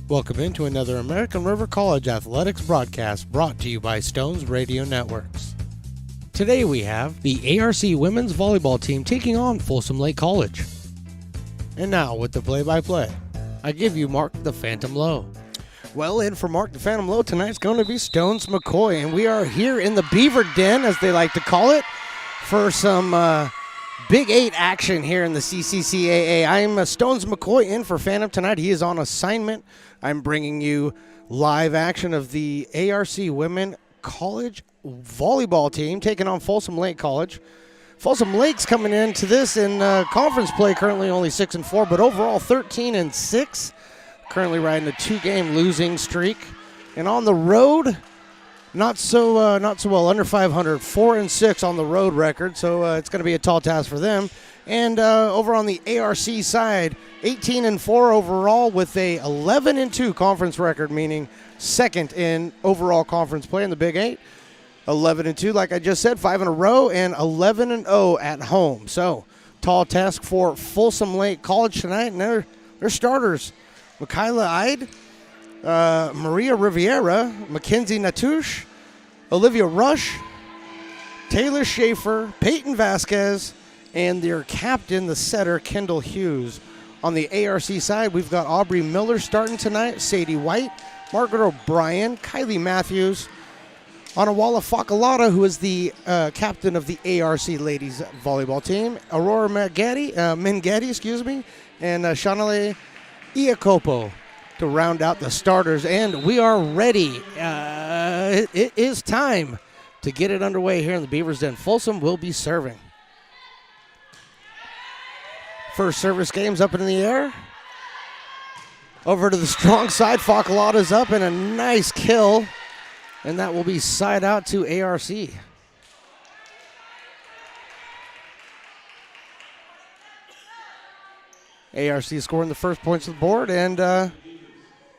Welcome into another American River College Athletics broadcast brought to you by Stones Radio Networks. Today we have the ARC women's volleyball team taking on Folsom Lake College. And now with the play-by-play, I give you Mark the Phantom Lowe. Well, in for Mark the Phantom Lowe tonight's going to be Stones McCoy, and we are here in the Beaver Den, as they like to call it, for some Big 8 action here in the CCCAA. I'm Stones McCoy in for Phantom tonight. He is on assignment. I'm bringing you live action of the ARC women college volleyball team taking on Folsom Lake College. Folsom Lake's coming into this in conference play, currently only 6-4, but overall 13-6. Currently riding a 2-game losing streak, and on the road, not so well, under 500, 4-6 on the road record. So it's going to be a tall task for them. And over on the ARC side, 18-4 overall with a 11-2 conference record, meaning second in overall conference play in the Big 8. 11-2, like I just said, 5 in a row, and 11-0 at home. So tall task for Folsom Lake College tonight, and their starters: Michaela Ide, Maria Riviera, Mackenzie Natush, Olivia Rush, Taylor Schaefer, Peyton Vasquez, and their captain, the setter, Kendall Hughes. On the ARC side, we've got Aubrey Miller starting tonight, Sadie White, Margaret O'Brien, Kylie Matthews, Anawala Fakalata, who is the captain of the ARC ladies volleyball team, Aurora Mengetti, and Shanale Iacopo to round out the starters. And we are ready. It is time to get it underway here in the Beavers Den. Folsom will be serving. First service game's up in the air. Over to the strong side. Fakalata's up, and a nice kill. And that will be side out to ARC. ARC scoring the first points of the board, and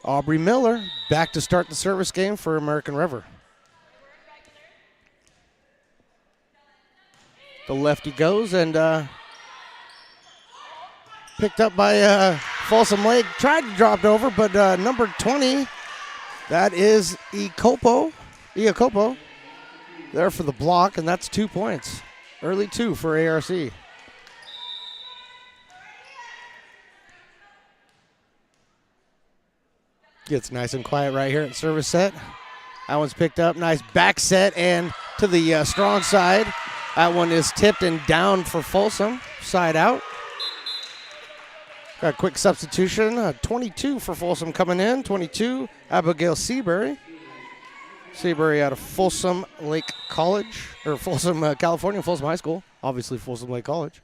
Aubrey Miller back to start the service game for American River. The lefty goes, and picked up by Folsom Lake. Tried to drop it over, but number 20, that is Iacopo, there for the block, and that's 2 points. Early 2 for ARC. Gets nice and quiet right here at service set. That one's picked up. Nice back set and to the strong side. That one is tipped and down for Folsom. Side out. Got a quick substitution. 22 for Folsom coming in. 22, Abigail Seabury. Seabury out of Folsom Lake College, or Folsom, California, Folsom High School. Obviously Folsom Lake College.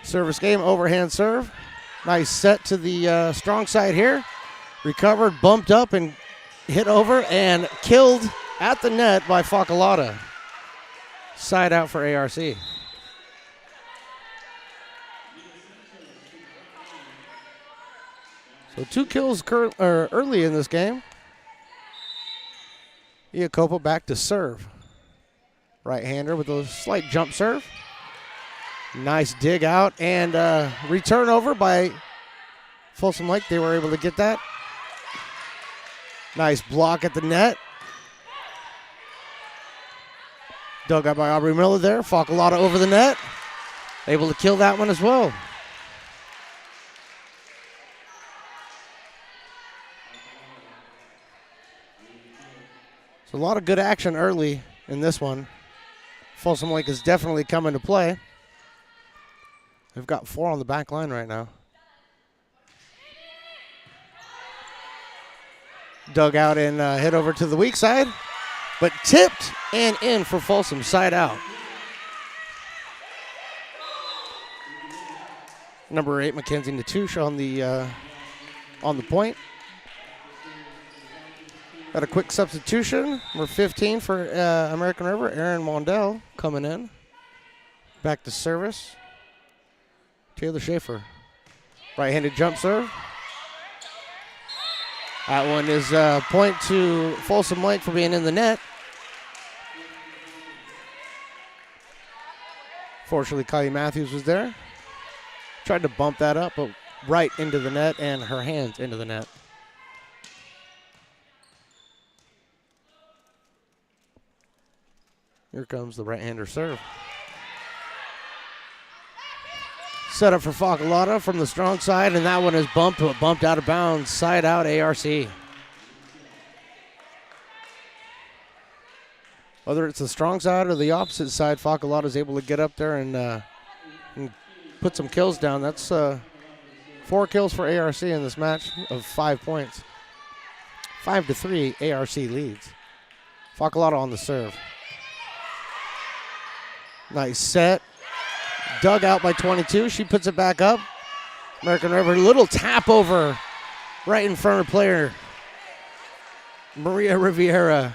Service game, overhand serve. Nice set to the strong side here. Recovered, bumped up, and hit over, and killed at the net by Fakalata. Side out for ARC. So 2 kills early in this game. Iacopo back to serve. Right-hander with a slight jump serve. Nice dig out and return over by Folsom Lake. They were able to get that. Nice block at the net. Dug out by Aubrey Miller there. Facalata over the net. Able to kill that one as well. So a lot of good action early in this one. Folsom Lake is definitely coming to play. They've got 4 on the back line right now. Dug out and hit over to the weak side, but tipped and in for Folsom, side out. Number 8, Mackenzie Natouche on the point. Got a quick substitution. Number 15 for American River, Aaron Mondell coming in. Back to service. Taylor Schaefer. Right-handed jump serve. That one is point to Folsom Lake for being in the net. Fortunately, Kylie Matthews was there. Tried to bump that up, but right into the net and her hands into the net. Here comes the right-hander serve. Set up for Facalata from the strong side, and that one is bumped out of bounds. Side out, ARC. Whether it's the strong side or the opposite side, Facalata is able to get up there and put some kills down. That's 4 kills for ARC in this match of 5 points. 5-3, ARC leads. Facalata on the serve. Nice set. Dug out by 22. She puts it back up. American River, little tap over right in front of player. Maria Riviera.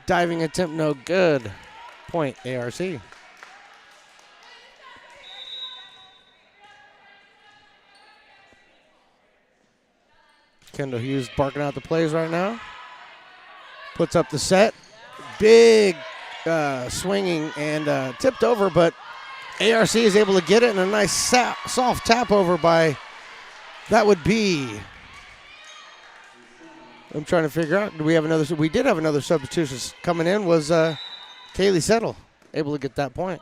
Diving attempt, no good. Point, ARC. Kendall Hughes barking out the plays right now. Puts up the set. Big swinging and tipped over, but ARC is able to get it, and a nice soft tap over by, that would be, I'm trying to figure out, do we have another, we did have another substitution coming in, was Kaylee Settle, able to get that point.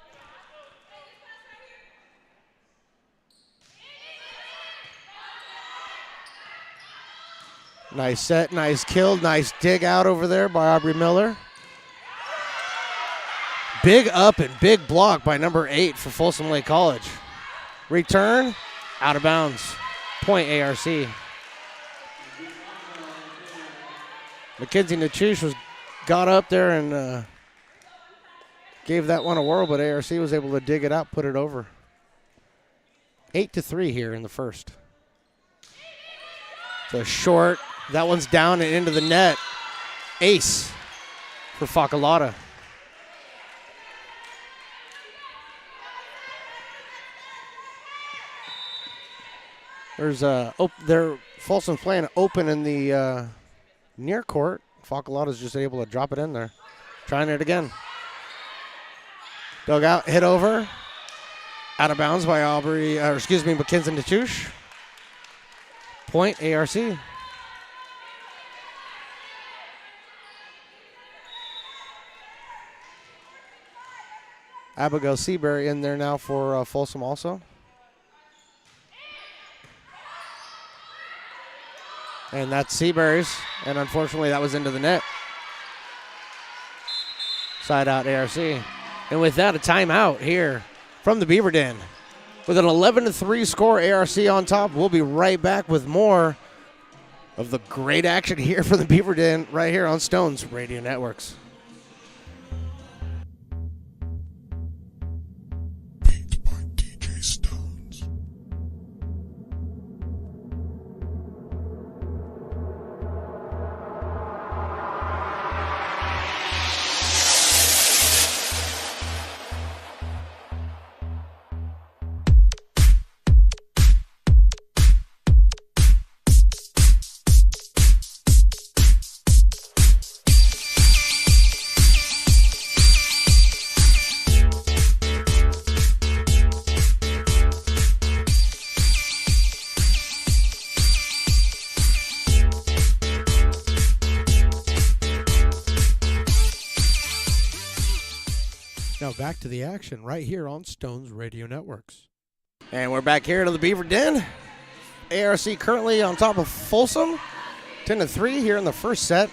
Nice set, nice kill, nice dig out over there by Aubrey Miller. Big up and big block by number 8 for Folsom Lake College. Return, out of bounds. Point, ARC. Mackenzie Natouche got up there and gave that one a whirl, but ARC was able to dig it out, put it over. 8-3 here in the first. It's a short. That one's down and into the net. Ace for Facalata. There's Folsom's playing open in the near court. Facalata's just able to drop it in there. Trying it again. Dug out, hit over. Out of bounds by Mackenzie Natouche. Point, ARC. Abigail Seabury in there now for Folsom also. And that's Seabury's, and unfortunately that was into the net. Side out, ARC. And with that, a timeout here from the Beaver Den. With an 11-3 score, ARC on top. We'll be right back with more of the great action here for the Beaver Den right here on Stones Radio Networks. back to the action right here on Stones Radio Networks. And we're back here to the Beaver Den. ARC currently on top of Folsom, 10-3 here in the first set.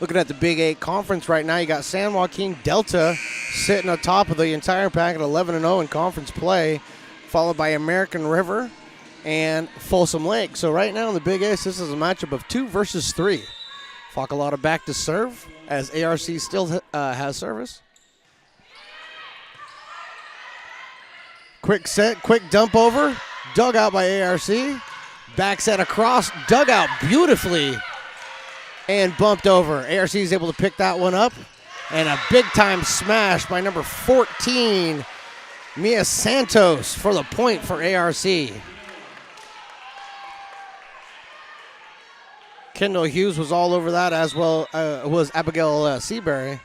Looking at the Big 8 conference right now, you got San Joaquin Delta sitting on top of the entire pack at 11-0 in conference play, followed by American River and Folsom Lake. So right now in the Big 8, this is a matchup of 2 versus 3. Facalata back to serve as ARC still has service. Quick set, quick dump over, dug out by ARC. Back set across, dug out beautifully and bumped over. ARC is able to pick that one up. And a big-time smash by number 14, Mia Santos, for the point for ARC. Kendall Hughes was all over that, as well was Abigail Seabury.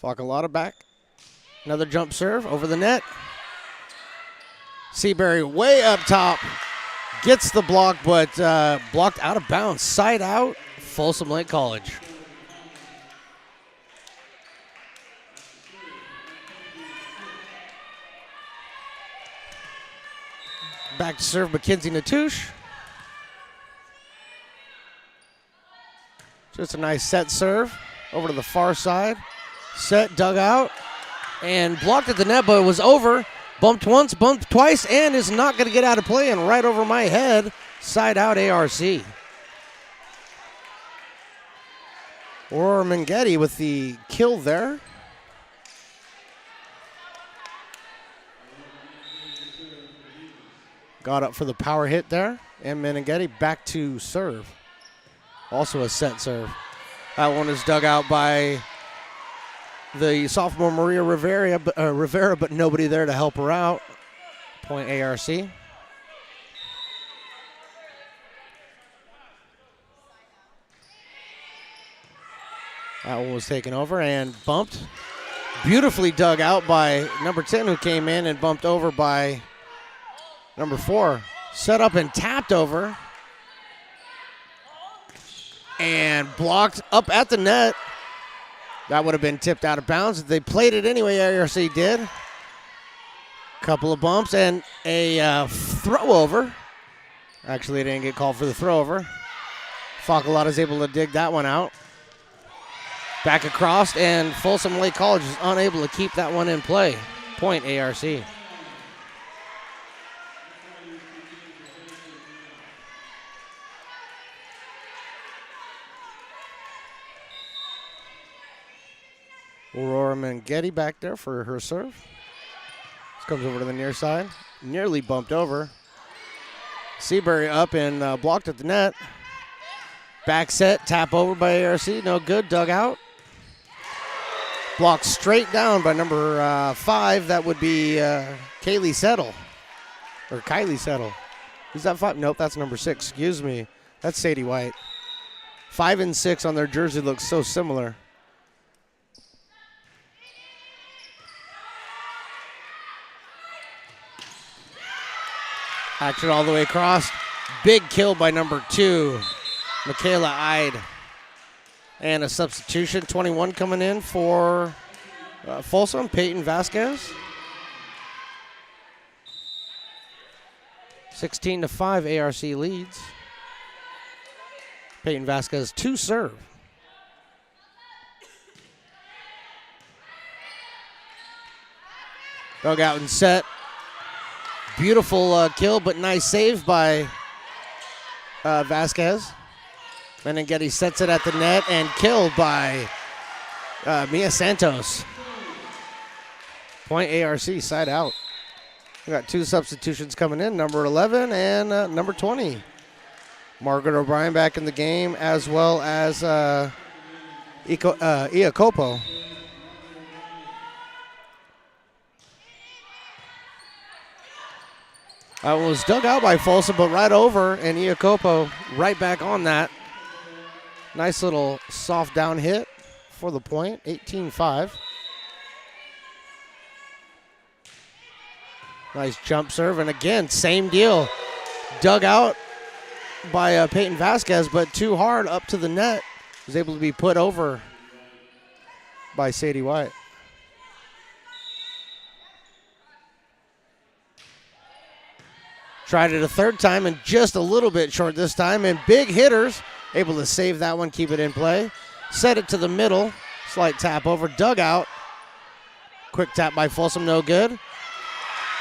Facalata back. Another jump serve over the net. Seabury way up top. Gets the block, but blocked out of bounds. Side out, Folsom Lake College. Back to serve Mackenzie Natouche. Just a nice set serve over to the far side. Set, dug out, and blocked at the net, but it was over. Bumped once, bumped twice, and is not going to get out of play, and right over my head, side out ARC. Aurora Mengetti with the kill there. Got up for the power hit there, and Mengetti back to serve. Also a set serve. That one is dug out by the sophomore Maria Rivera, but nobody there to help her out. Point ARC. That one was taken over and bumped. Beautifully dug out by number 10, who came in, and bumped over by number 4. Set up and tapped over. And blocked up at the net. That would have been tipped out of bounds. They played it anyway, ARC did. Couple of bumps and a throw over. Actually, they didn't get called for the throw over. Facalata is able to dig that one out. Back across, and Folsom Lake College is unable to keep that one in play. Point ARC. Aurora Mengetti back there for her serve. This comes over to the near side. Nearly bumped over. Seabury up and blocked at the net. Back set, tap over by ARC. No good, dug out. Blocked straight down by number 5. That would be Kaylee Settle. Or Kylie Settle. Is that 5? Nope, that's number 6. Excuse me. That's Sadie White. 5 and 6 on their jersey looks so similar. Action all the way across. Big kill by number 2, Michaela Ide. And a substitution, 21 coming in for Folsom, Peyton Vasquez. 16-5, ARC leads. Peyton Vasquez to serve. Dug out and set. Beautiful kill, but nice save by Vasquez. Mengetti sets it at the net and killed by Mia Santos. Point ARC, side out. We got 2 substitutions coming in, number 11 and number 20. Margaret O'Brien back in the game, as well as Iacopo. Was dug out by Folsom, but right over, and Iacopo right back on that. Nice little soft down hit for the point, 18-5. Nice jump serve, and again, same deal. Dug out by Peyton Vasquez, but too hard up to the net. Was able to be put over by Sadie White. Tried it a third time and just a little bit short this time. And big hitters able to save that one, keep it in play. Set it to the middle. Slight tap over. Dugout. Quick tap by Folsom, no good.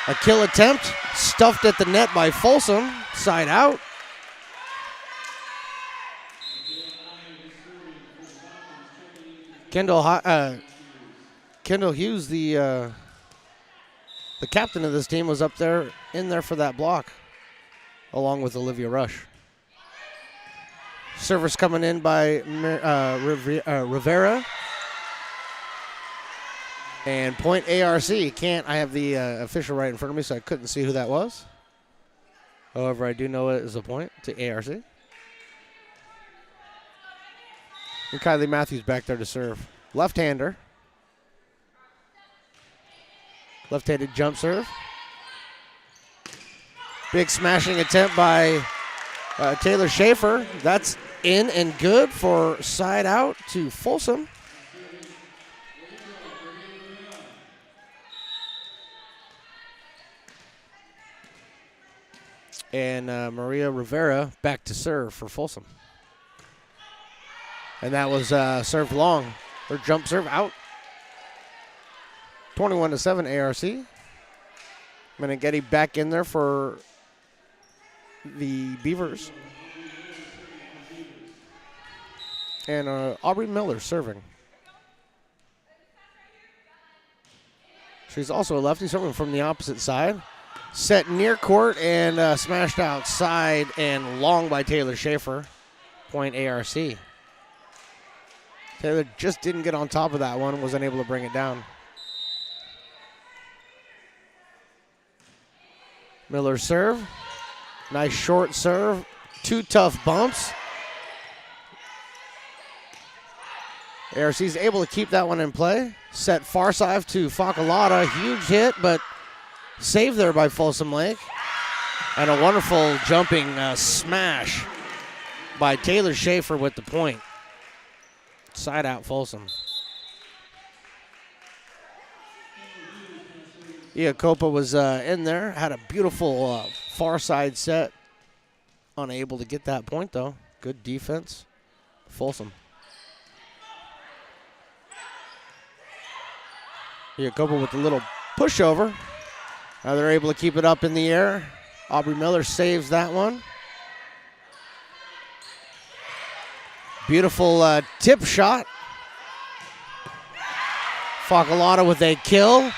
A kill attempt. Stuffed at the net by Folsom. Side out. Kendall Hughes, the captain of this team, was up there in there for that block, along with Olivia Rush. Service coming in by Rivera. And point ARC. I have the official right in front of me, so I couldn't see who that was. However, I do know it is a point to ARC. And Kylie Matthews back there to serve. Left-hander. Left-handed jump serve. Big smashing attempt by Taylor Schaefer. That's in and good for side out to Folsom. And Maria Rivera back to serve for Folsom. And that was served long. Her jump serve out. 21-7 ARC. Meneghetti back in there for the Beavers. And Aubrey Miller serving. She's also a lefty, serving from the opposite side. Set near court and smashed outside and long by Taylor Schaefer. Point ARC. Taylor just didn't get on top of that one, was unable to bring it down. Miller serve. Nice short serve. Two tough bumps. ARC's able to keep that one in play. Set far side to Facalata. Huge hit, but saved there by Folsom Lake. And a wonderful jumping smash by Taylor Schaefer with the point. Side out Folsom. Iacopa was in there. Had a beautiful far side set. Unable to get that point, though. Good defense. Folsom. Iacopa with a little pushover. Now they're able to keep it up in the air. Aubrey Miller saves that one. Beautiful tip shot. Facalata with a kill.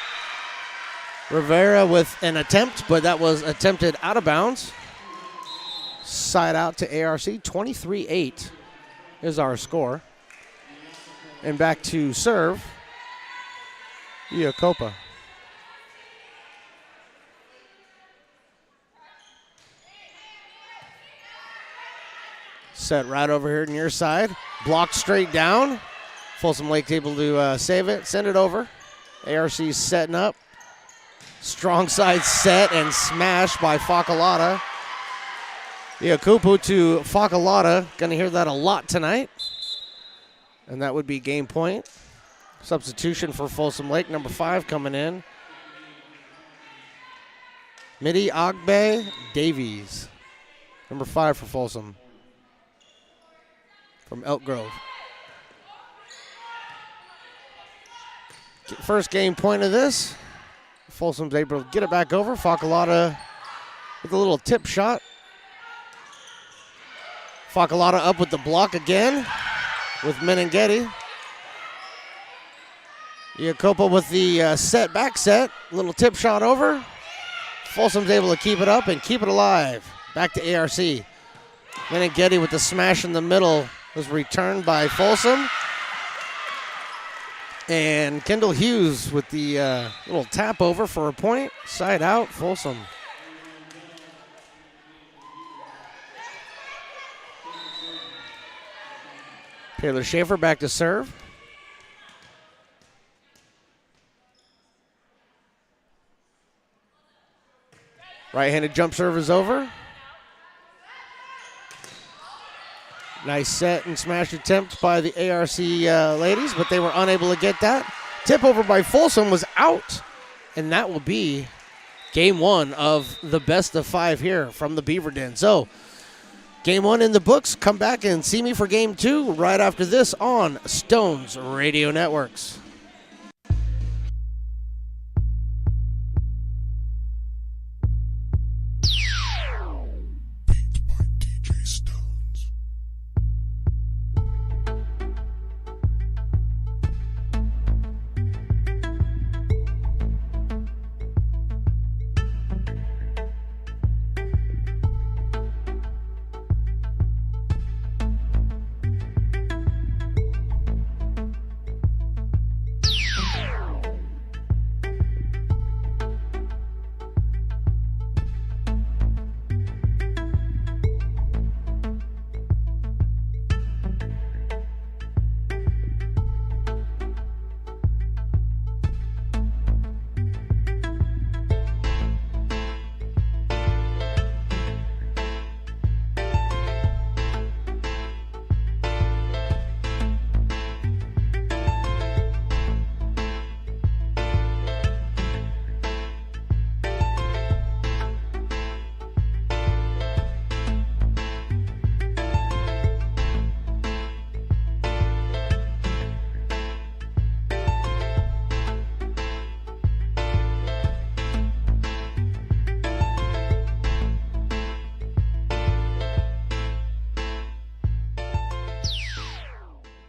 Rivera with an attempt, but that was attempted out of bounds. Side out to ARC. 23-8 is our score. And back to serve. Iacopa. Set right over here near side. Blocked straight down. Folsom Lake's able to save it. Send it over. ARC's setting up. Strong side set and smash by Facalata. Iacopa to Facalata. Going to hear that a lot tonight. And that would be game point. Substitution for Folsom Lake. Number 5 coming in. Midi Agbe Davies. Number 5 for Folsom. From Elk Grove. First game point of this. Folsom's able to get it back over. Facalata with a little tip shot. Facalata up with the block again with Meneghetti. Iacopa with the back set. Little tip shot over. Folsom's able to keep it up and keep it alive. Back to ARC. Meneghetti with the smash in the middle. Was returned by Folsom. And Kendall Hughes with the little tap over for a point. Side out, Folsom. Taylor Schaefer back to serve. Right-handed jump serve is over. Nice set and smash attempt by the ARC ladies, but they were unable to get that. Tip over by Folsom was out, and that will be game one of the best of 5 here from the Beaver Den. So, game one in the books. Come back and see me for game two right after this on Stones Radio Networks.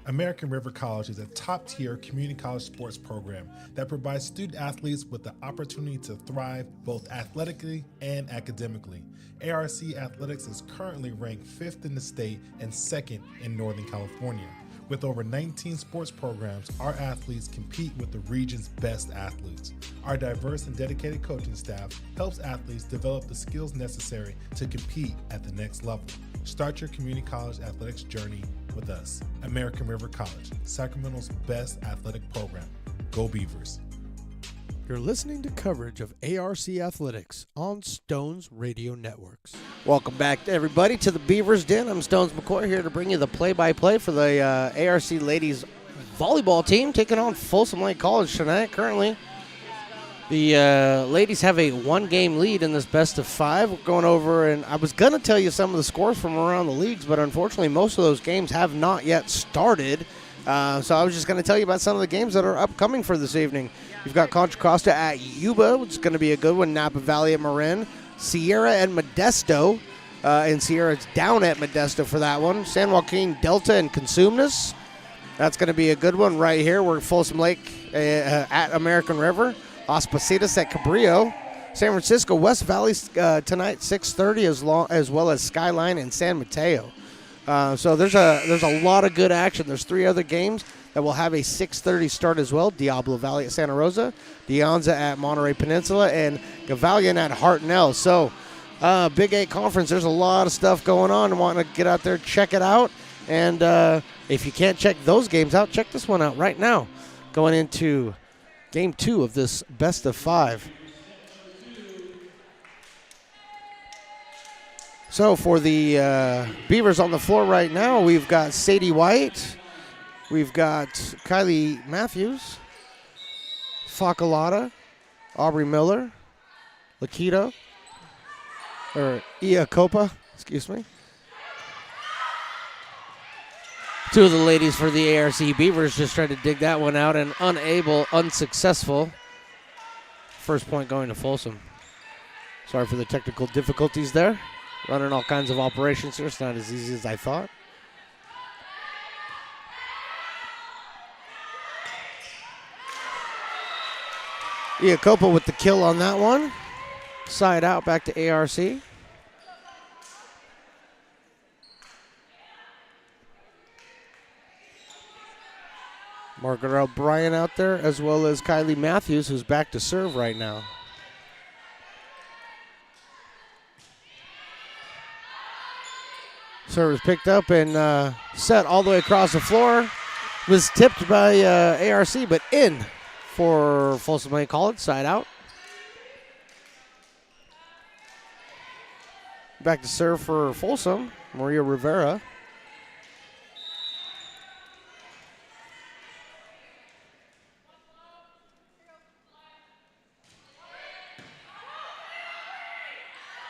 American River College is a top-tier community college sports program that provides student-athletes with the opportunity to thrive both athletically and academically. ARC Athletics is currently ranked 5th in the state and 2nd in Northern California. With over 19 sports programs, our athletes compete with the region's best athletes. Our diverse and dedicated coaching staff helps athletes develop the skills necessary to compete at the next level. Start your community college athletics journey with us. American River College, Sacramento's best athletic program. Go Beavers. You're listening to coverage of ARC Athletics on Stones Radio Networks. Welcome back, everybody, to the Beavers Den. I'm Stones McCoy here to bring you the play-by-play for the ARC ladies volleyball team taking on Folsom Lake College tonight. Currently, the ladies have a 1-game lead in this best of 5. We're going over, and I was going to tell you some of the scores from around the leagues, but unfortunately most of those games have not yet started. So I was just going to tell you about some of the games that are upcoming for this evening. You've got Contra Costa at Yuba, which is going to be a good one. Napa Valley at Marin. Sierra and Modesto. And Sierra's down at Modesto for that one. San Joaquin Delta and Consumnes. That's going to be a good one right here. We're Folsom Lake at American River. Las Positas at Cabrillo. San Francisco West Valley tonight, 6:30, as well as Skyline and San Mateo. So there's a lot of good action. There's 3 other games that will have a 6:30 start as well. Diablo Valley at Santa Rosa, Deonza at Monterey Peninsula, and Gavalion at Hartnell. So Big 8 Conference, there's a lot of stuff going on. Want to get out there, check it out. And if you can't check those games out, check this one out right now. Going into Game 2 of this best of 5. So for the Beavers on the floor right now, we've got Sadie White. We've got Kylie Matthews, Facalata, Aubrey Miller, Lakita, or Iacopa, excuse me. 2 of the ladies for the ARC Beavers just tried to dig that one out and unsuccessful. First point going to Folsom. Sorry for the technical difficulties there. Running all kinds of operations here. It's not as easy as I thought. Iacopa with the kill on that one. Side out back to ARC. Margaret O'Brien out there, as well as Kylie Matthews, who's back to serve right now. Serve is picked up and set all the way across the floor. Was tipped by ARC, but in for Folsom Lake College, side out. Back to serve for Folsom, Maria Rivera.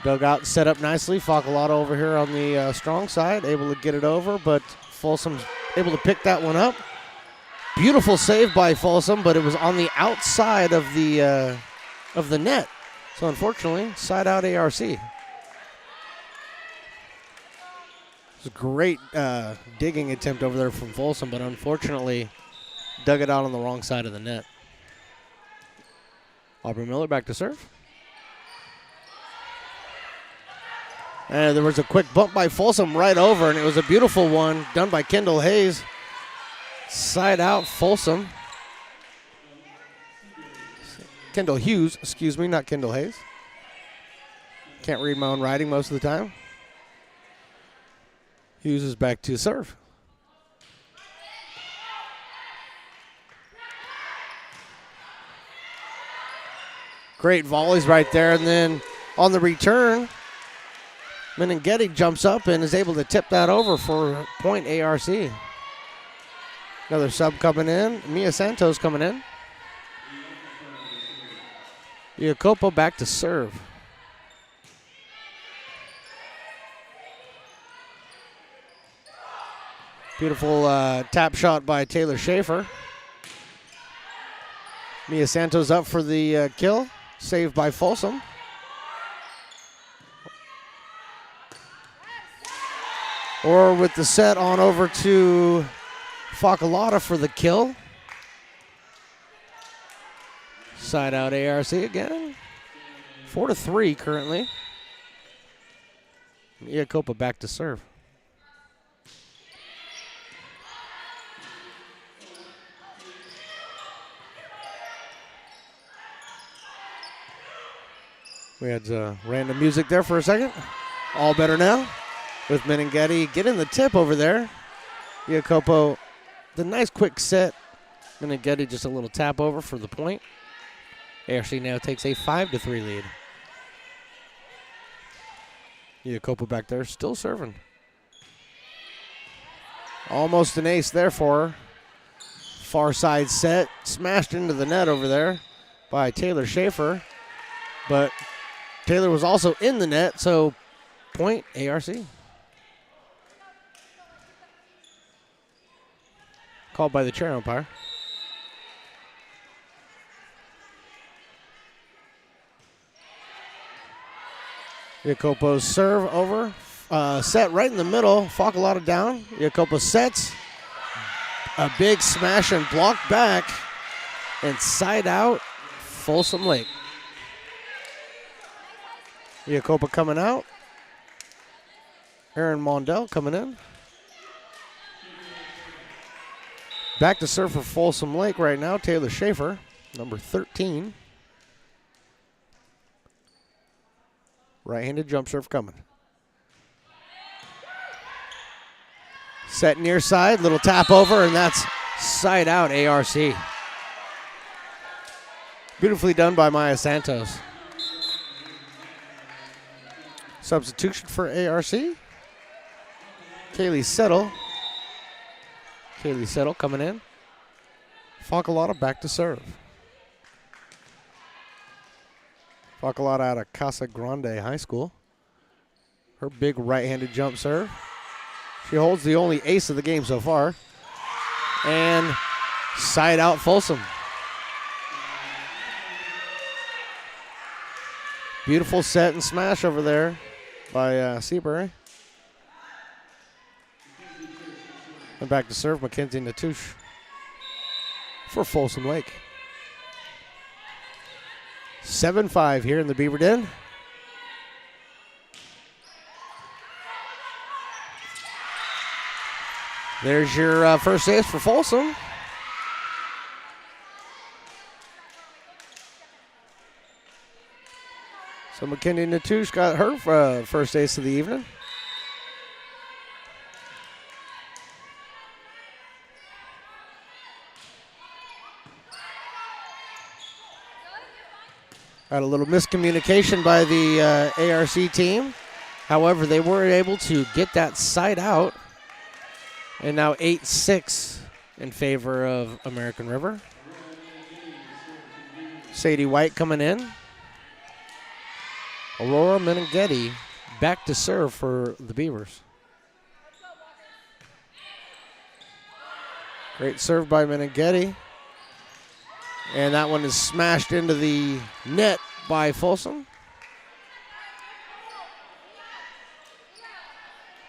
Dug out, set up nicely. Facalato over here on the strong side, able to get it over, but Folsom's able to pick that one up. Beautiful save by Folsom, but it was on the outside of the net. So unfortunately, side out ARC. It was a great digging attempt over there from Folsom, but unfortunately dug it out on the wrong side of the net. Aubrey Miller back to serve. And there was a quick bump by Folsom right over, and it was a beautiful one done by Kendall Hayes. Side out Folsom. Kendall Hughes, excuse me, not Kendall Hayes. Can't read my own writing most of the time. Hughes is back to serve. Great volleys right there, and then on the return, Meninghetti jumps up and is able to tip that over for point ARC. Another sub coming in. Mia Santos coming in. Jacopo back to serve. Beautiful tap shot by Taylor Schaefer. Mia Santos up for the kill. Saved by Folsom. Or with the set on over to Facalotta for the kill. Side out ARC again. 4-3 currently. Iacopa back to serve. We had random music there for a second. All better now with Meninghetti getting the tip over there. Iacopo, the nice quick set. Meninghetti just a little tap over for the point. ARC now takes a 5-3 lead. Iacopo back there still serving. Almost an ace there for her. Far side set. Smashed into the net over there by Taylor Schaefer. But Taylor was also in the net, so point ARC. Called by the chair umpire. Jacopo's serve over. Set right in the middle. Facalotta down. Jacopo sets. A big smash and block back. And side out, Folsom Lake. Jacopo coming out. Aaron Mondell coming in. Back to serve for Folsom Lake right now. Taylor Schaefer, number 13. Right-handed jump serve coming. Set near side, little tap over, and that's side out ARC. Beautifully done by Maya Santos. Substitution for ARC. Kaylee Settle. Kaylee Settle coming in. Facalotta back to serve. Facalotta out of Casa Grande High School. Her big right-handed jump serve. She holds the only ace of the game so far. And side out Folsom. Beautiful set and smash over there by Seabury. And back to serve, Mackenzie Natouche for Folsom Lake. 7-5 here in the Beaver Den. There's your first ace for Folsom. So Mackenzie Natouche got her first ace of the evening. Had a little miscommunication by the ARC team. However, they were able to get that side out. And now 8-6 in favor of American River. Sadie White coming in. Aurora Meneghetti back to serve for the Beavers. Great serve by Meneghetti. And that one is smashed into the net by Folsom.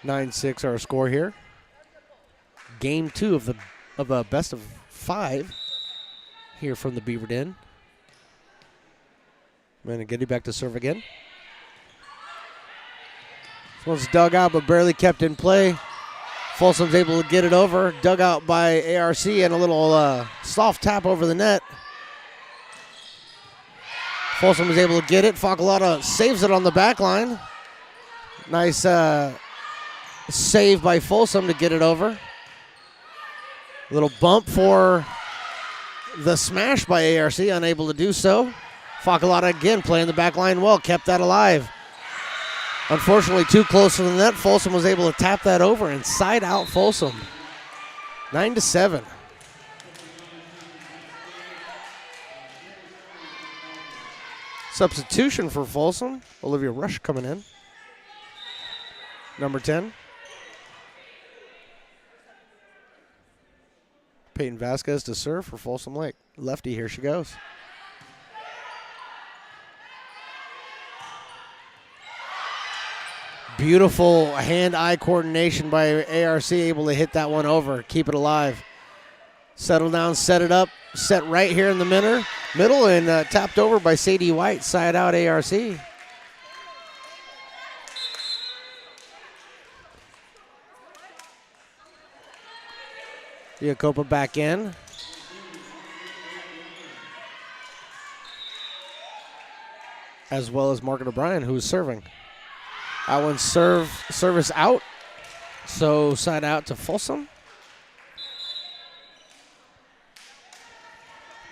9-6 our score here. Game 2 of a best of 5 here from the Beaver Den. Meneghetti back to serve again. This one's dug out but barely kept in play. Folsom's able to get it over. Dug out by ARC and a little soft tap over the net. Folsom is able to get it. Facalata saves it on the back line. Nice save by Folsom to get it over. A little bump for the smash by ARC, unable to do so. Facalata again playing the back line well, kept that alive. Unfortunately, too close to the net. Folsom was able to tap that over and side out Folsom. 9-7. Substitution for Folsom. Olivia Rush coming in. Number 10. Peyton Vasquez to serve for Folsom Lake. Lefty, here she goes. Beautiful hand-eye coordination by ARC, able to hit that one over, keep it alive. Settle down, set it up, set right here in the middle, and tapped over by Sadie White, side out ARC. Iacopa back in. As well as Margaret O'Brien, who is serving. That one's service out. So side out to Folsom.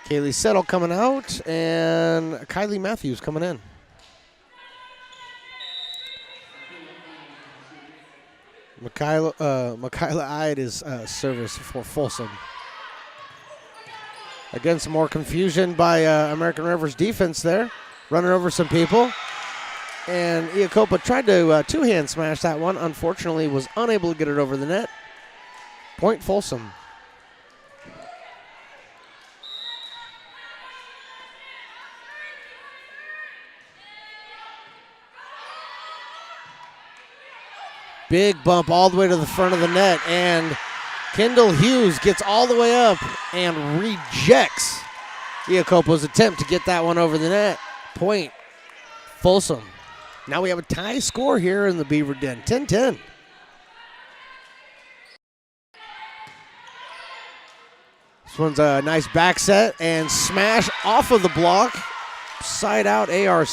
Kaylee Settle coming out, and Kylie Matthews coming in. Michaela Ide is service for Folsom. Again, some more confusion by American River's defense there, running over some people. And Iacopa tried to two-hand smash that one. Unfortunately, was unable to get it over the net. Point Folsom. Big bump all the way to the front of the net, and Kendall Hughes gets all the way up and rejects Iacopa's attempt to get that one over the net. Point Folsom. Now we have a tie score here in the Beaver Den, 10-10. This one's a nice back set and smash off of the block. Side out ARC.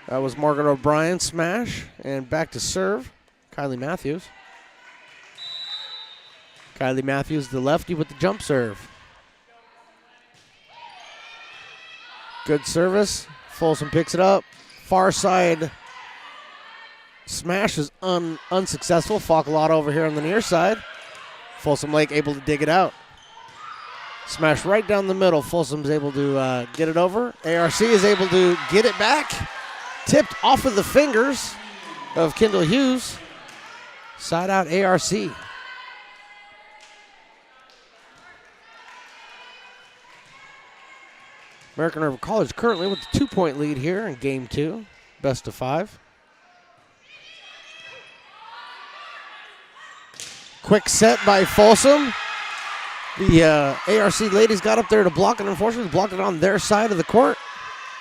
That was Margaret O'Brien smash, and back to serve, Kylie Matthews. Kylie Matthews, the lefty with the jump serve. Good service. Folsom picks it up. Far side smash is unsuccessful. Facalata over here on the near side. Folsom Lake able to dig it out. Smash right down the middle. Folsom's able to get it over. ARC is able to get it back. Tipped off of the fingers of Kendall Hughes. Side out ARC. American River College currently with the 2-point lead here in game 2. Best of 5. Quick set by Folsom. The ARC ladies got up there to block it. Unfortunately, blocked it on their side of the court.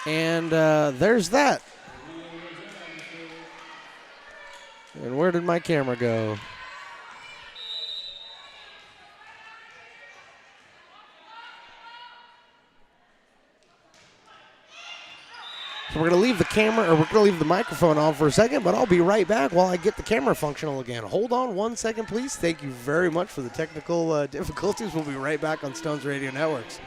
And there's that. And where did my camera go? So we're going to leave the camera, or we're going to leave the microphone on for a second, but I'll be right back while I get the camera functional again. Hold on 1 second, please. Thank you very much for the technical difficulties. We'll be right back on Stones Radio Networks.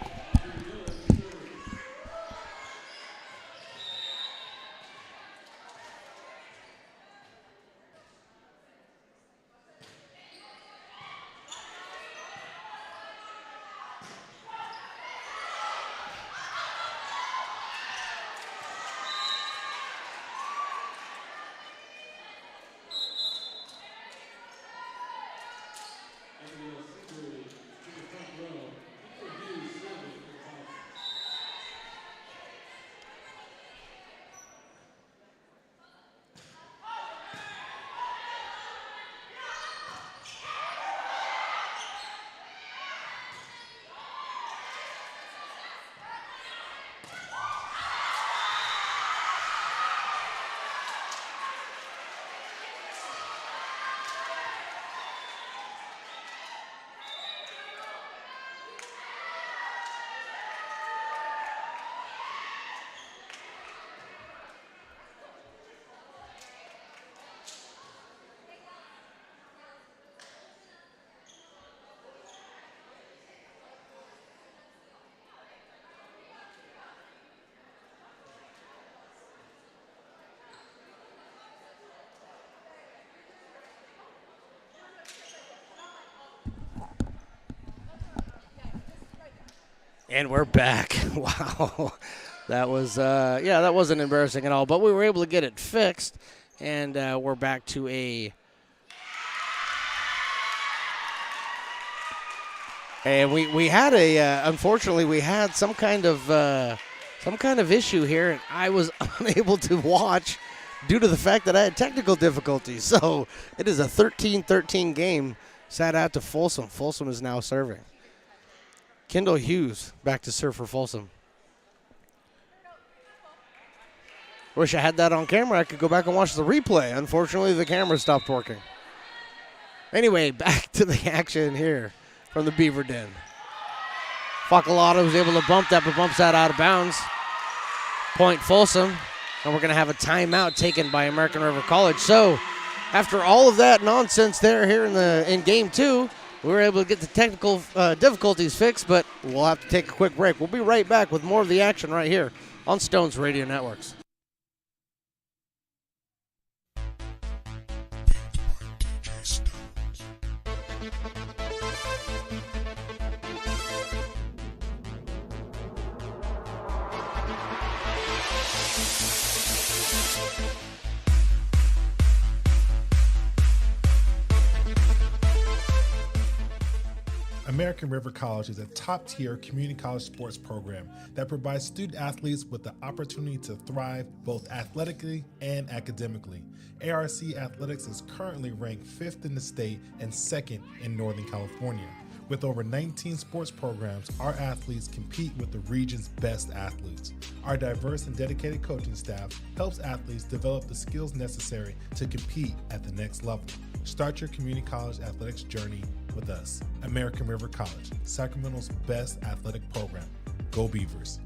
And we're back. Wow. That was, that wasn't embarrassing at all, but we were able to get it fixed, and we're back to a. And we had unfortunately, we had some kind of issue here, and I was unable to watch due to the fact that I had technical difficulties. So it is a 13-13 game. Sat out to Folsom. Folsom is now serving. Kendall Hughes back to serve for Folsom. Wish I had that on camera. I could go back and watch the replay. Unfortunately, the camera stopped working. Anyway, back to the action here from the Beaver Den. Facalata was able to bump that, but bumps that out of bounds. Point Folsom. And we're going to have a timeout taken by American River College. So, after all of that nonsense there here in game 2, we were able to get the technical difficulties fixed, but we'll have to take a quick break. We'll be right back with more of the action right here on Stones Radio Networks. American River College is a top-tier community college sports program that provides student athletes with the opportunity to thrive both athletically and academically. ARC Athletics is currently ranked 5th in the state and 2nd in Northern California. With over 19 sports programs, our athletes compete with the region's best athletes. Our diverse and dedicated coaching staff helps athletes develop the skills necessary to compete at the next level. Start your community college athletics journey with us. American River College, Sacramento's best athletic program. Go Beavers.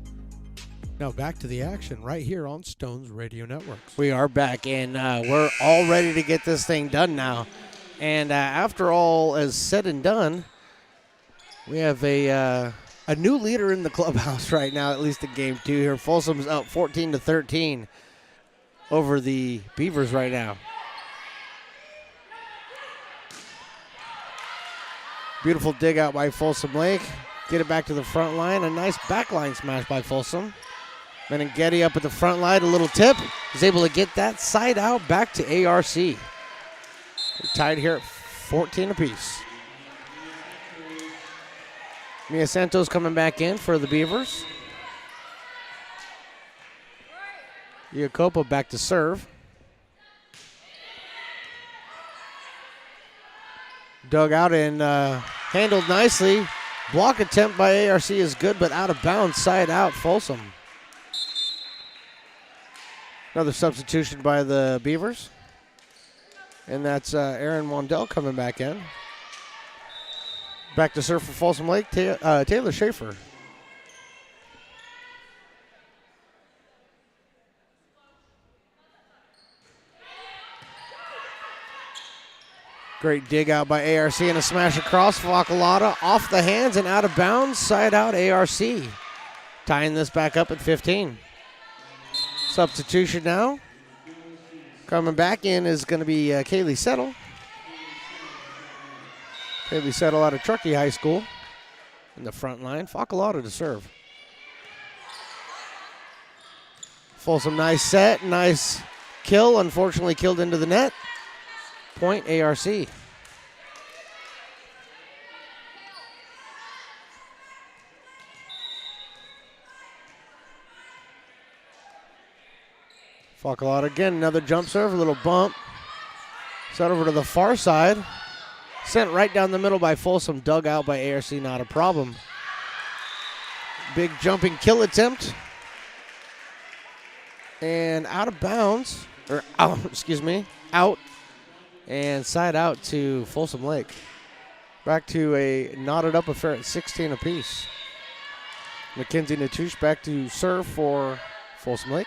Now back to the action right here on Stones Radio Networks. We are back, and we're all ready to get this thing done now. And after all is said and done, we have a new leader in the clubhouse right now, at least in game 2 here. Folsom's up 14-13 over the Beavers right now. Beautiful dig out by Folsom Lake. Get it back to the front line. A nice backline smash by Folsom. Menenghetti up at the front line. A little tip. Is able to get that side out back to ARC. We're tied here at 14 apiece. Mia Santos coming back in for the Beavers. Iacopa back to serve. Dug out and handled nicely. Block attempt by ARC is good, but out of bounds, side out, Folsom. Another substitution by the Beavers. And that's Aaron Mondell coming back in. Back to serve for Folsom Lake, Taylor Schaefer. Great dig out by ARC and a smash across. Facalata off the hands and out of bounds. Side out ARC. Tying this back up at 15. Substitution now. Coming back in is going to be Kaylee Settle. Kaylee Settle out of Truckee High School. In the front line. Facalata to serve. Folsom, nice set. Nice kill. Unfortunately killed into the net. Point ARC. Facalata again, another jump serve, a little bump. Set over to the far side. Sent right down the middle by Folsom, dug out by ARC, not a problem. Big jumping kill attempt. And out of bounds, or out, out. And side out to Folsom Lake. Back to a knotted up affair at 16 apiece. Mackenzie Natush back to serve for Folsom Lake.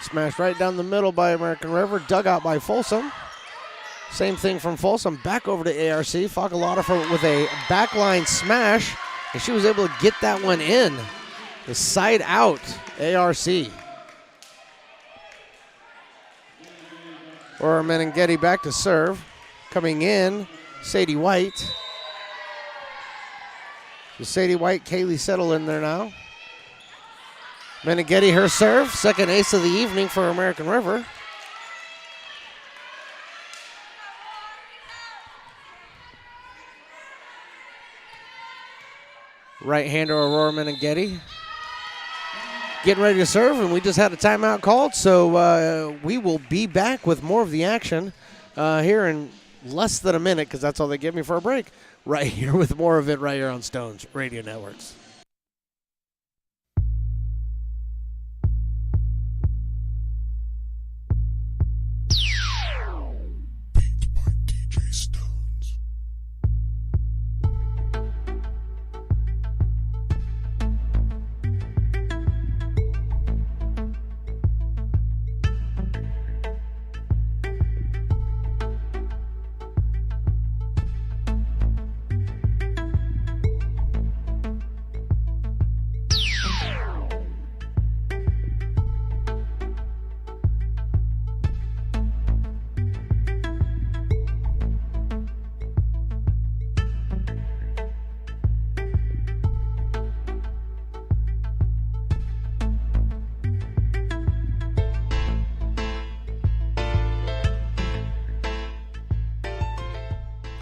Smashed right down the middle by American River. Dug out by Folsom. Same thing from Folsom. Back over to ARC. Facalata with a backline smash. And she was able to get that one in. The side out, ARC. Or Menenghetti back to serve. Coming in Sadie White. So Sadie White, Kaylee Settle in there now. Meneghetti, her serve. Second ace of the evening for American River. Right-hander Aurora Meneghetti getting ready to serve, and we just had a timeout called, so we will be back with more of the action here in less than a minute, because that's all they give me for a break, right here with more of it right here on Stones Radio Networks.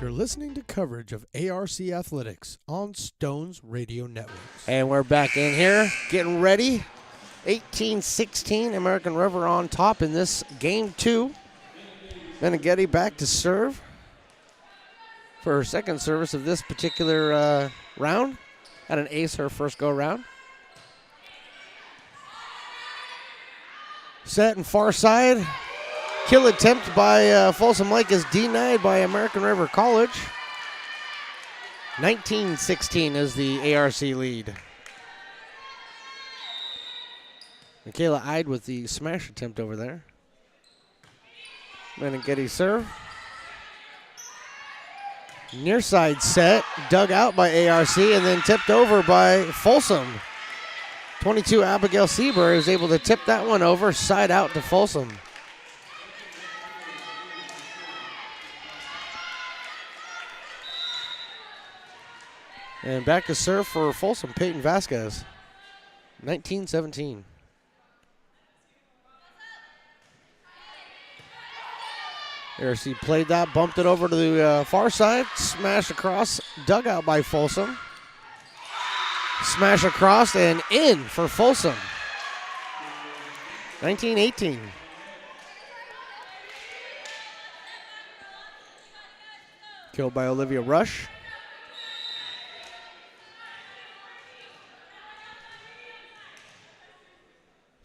You're listening to coverage of ARC Athletics on Stones Radio Networks. And we're back in here, getting ready. 18-16, American River on top in this game 2. Meneghetti back to serve for her second service of this particular round. Had an ace her first go-round. Set and far side. Kill attempt by Folsom Lake is denied by American River College. 19-16 is the ARC lead. Michaela Ide with the smash attempt over there. Meneghetti serve. Near side set, dug out by ARC and then tipped over by Folsom. 22 Abigail Sieber is able to tip that one over, side out to Folsom. And back to serve for Folsom, Peyton Vasquez. 19-17. ARC played that, bumped it over to the far side, smash across, dug out by Folsom. Smash across and in for Folsom. 19-18. Killed by Olivia Rush.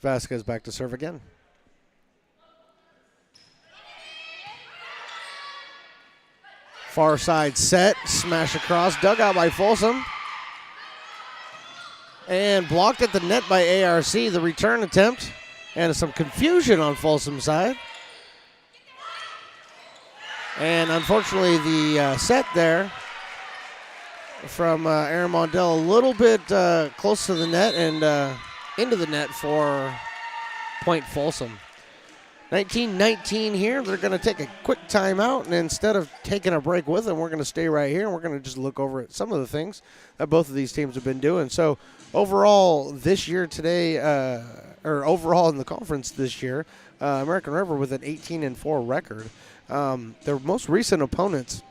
Vasquez back to serve again. Far side set, smash across, dug out by Folsom. And blocked at the net by ARC, the return attempt. And some confusion on Folsom's side. And unfortunately the set there from Aaron Mondell a little bit close to the net and into the net for Point Folsom. 19-19 here. They're going to take a quick timeout, and instead of taking a break with them, we're going to stay right here, and we're going to just look over at some of the things that both of these teams have been doing. So overall this year today, or overall in the conference this year, American River with an 18-4 record. Their most recent opponents,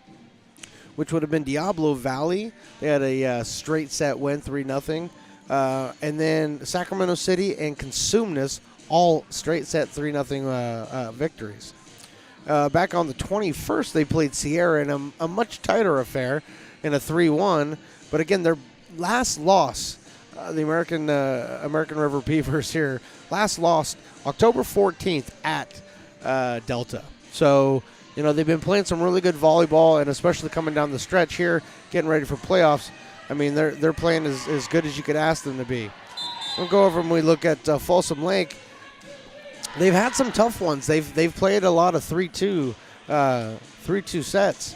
which would have been Diablo Valley, they had a straight set win, 3-0. And then Sacramento City and Consumnes, all straight set 3-0 victories. Back on the 21st, they played Sierra in a much tighter affair in a 3-1. But again, their last loss, the American River Beavers here, last lost October 14th at Delta. So, you know, they've been playing some really good volleyball, and especially coming down the stretch here, getting ready for playoffs. I mean, they're playing as good as you could ask them to be. We'll go over and we look at Folsom Lake. They've had some tough ones. They've played a lot of 3-2 sets,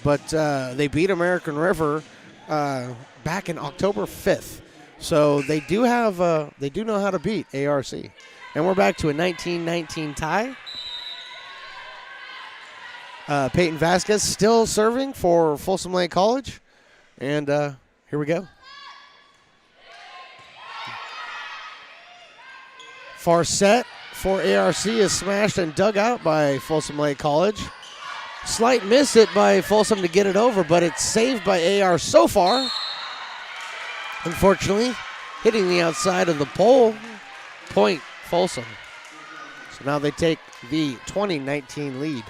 but they beat American River back in October 5th. So they do know how to beat ARC. And we're back to a 19-19 tie. Peyton Vasquez still serving for Folsom Lake College. And here we go. Far set for ARC is smashed and dug out by Folsom Lake College. Slight miss it by Folsom to get it over, but it's saved by AR so far. Unfortunately, hitting the outside of the pole. Point Folsom. So now they take the 2019 lead.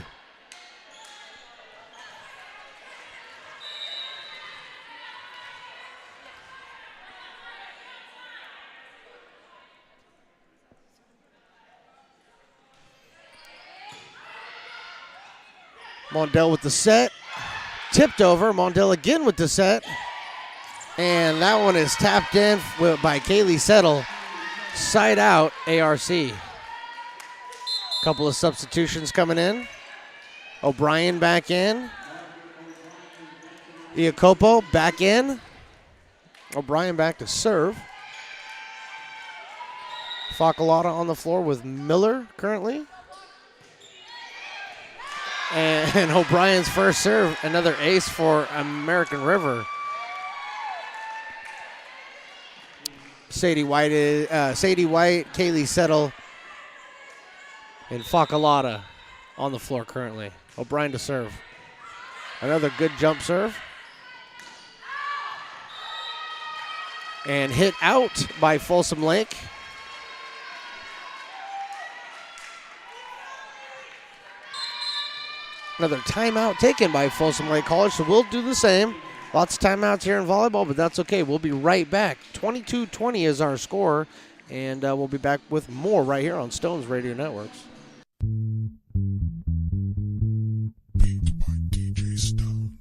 Mondell with the set. Tipped over. Mondell again with the set. And that one is tapped in by Kaylee Settle. Side out, ARC. Couple of substitutions coming in. O'Brien back in. Iacopo back in. O'Brien back to serve. Facalata on the floor with Miller currently. And O'Brien's first serve, another ace for American River. Sadie White, Kaylee Settle, and Facalata on the floor currently. O'Brien to serve. Another good jump serve. And hit out by Folsom Lake. Another timeout taken by Folsom Lake College, so we'll do the same. Lots of timeouts here in volleyball, but that's okay. We'll be right back. 22-20 is our score, and we'll be back with more right here on Stones Radio Networks. Beat by DJ Stones.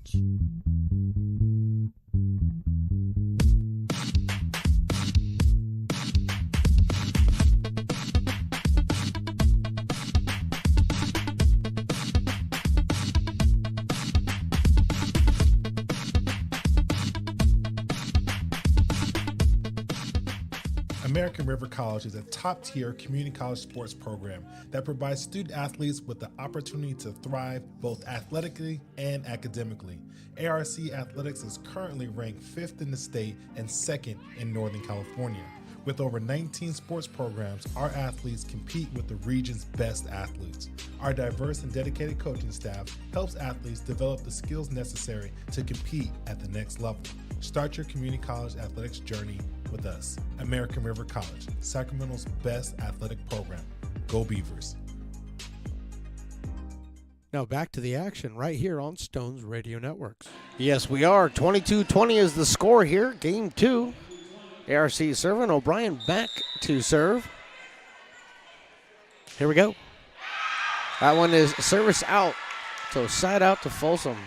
American River College is a top-tier community college sports program that provides student athletes with the opportunity to thrive both athletically and academically. ARC Athletics is currently ranked 5th in the state and 2nd in Northern California. With over 19 sports programs, our athletes compete with the region's best athletes. Our diverse and dedicated coaching staff helps athletes develop the skills necessary to compete at the next level. Start your community college athletics journey with us. American River College, Sacramento's best athletic program. Go Beavers. Now back to the action right here on Stones Radio Networks. Yes, we are. 22-20 is the score here. Game 2. ARC serving. O'Brien back to serve. Here we go. That one is service out. So side out to Folsom.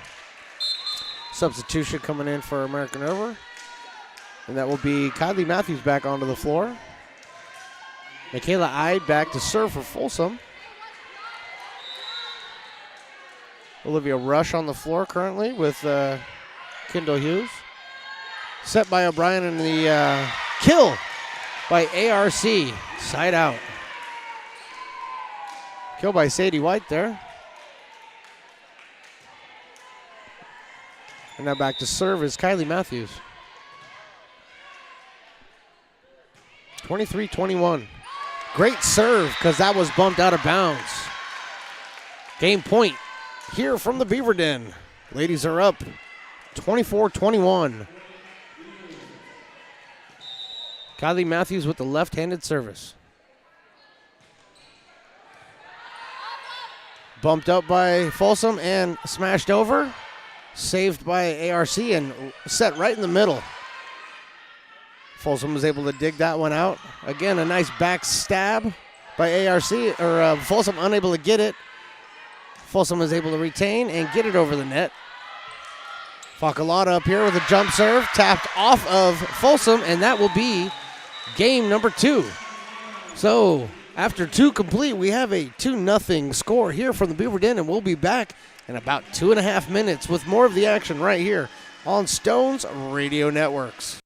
Substitution coming in for American River. And that will be Kylie Matthews back onto the floor. Michaela Ide back to serve for Folsom. Olivia Rush on the floor currently with Kendall Hughes. Set by O'Brien and the kill by ARC. Side out. Kill by Sadie White there. And now back to serve is Kylie Matthews. 23-21. Great serve because that was bumped out of bounds. Game point here from the Beaver Den. Ladies are up 24-21. Kylie Matthews with the left-handed service. Bumped up by Folsom and smashed over. Saved by ARC and set right in the middle. Folsom was able to dig that one out. Again, a nice back stab by ARC, or Folsom unable to get it. Folsom was able to retain and get it over the net. Facalata up here with a jump serve, tapped off of Folsom, and that will be game number 2. So after 2 complete, we have a 2-0 score here from the Beaver Den, and we'll be back in about 2.5 minutes with more of the action right here on Stones Radio Networks.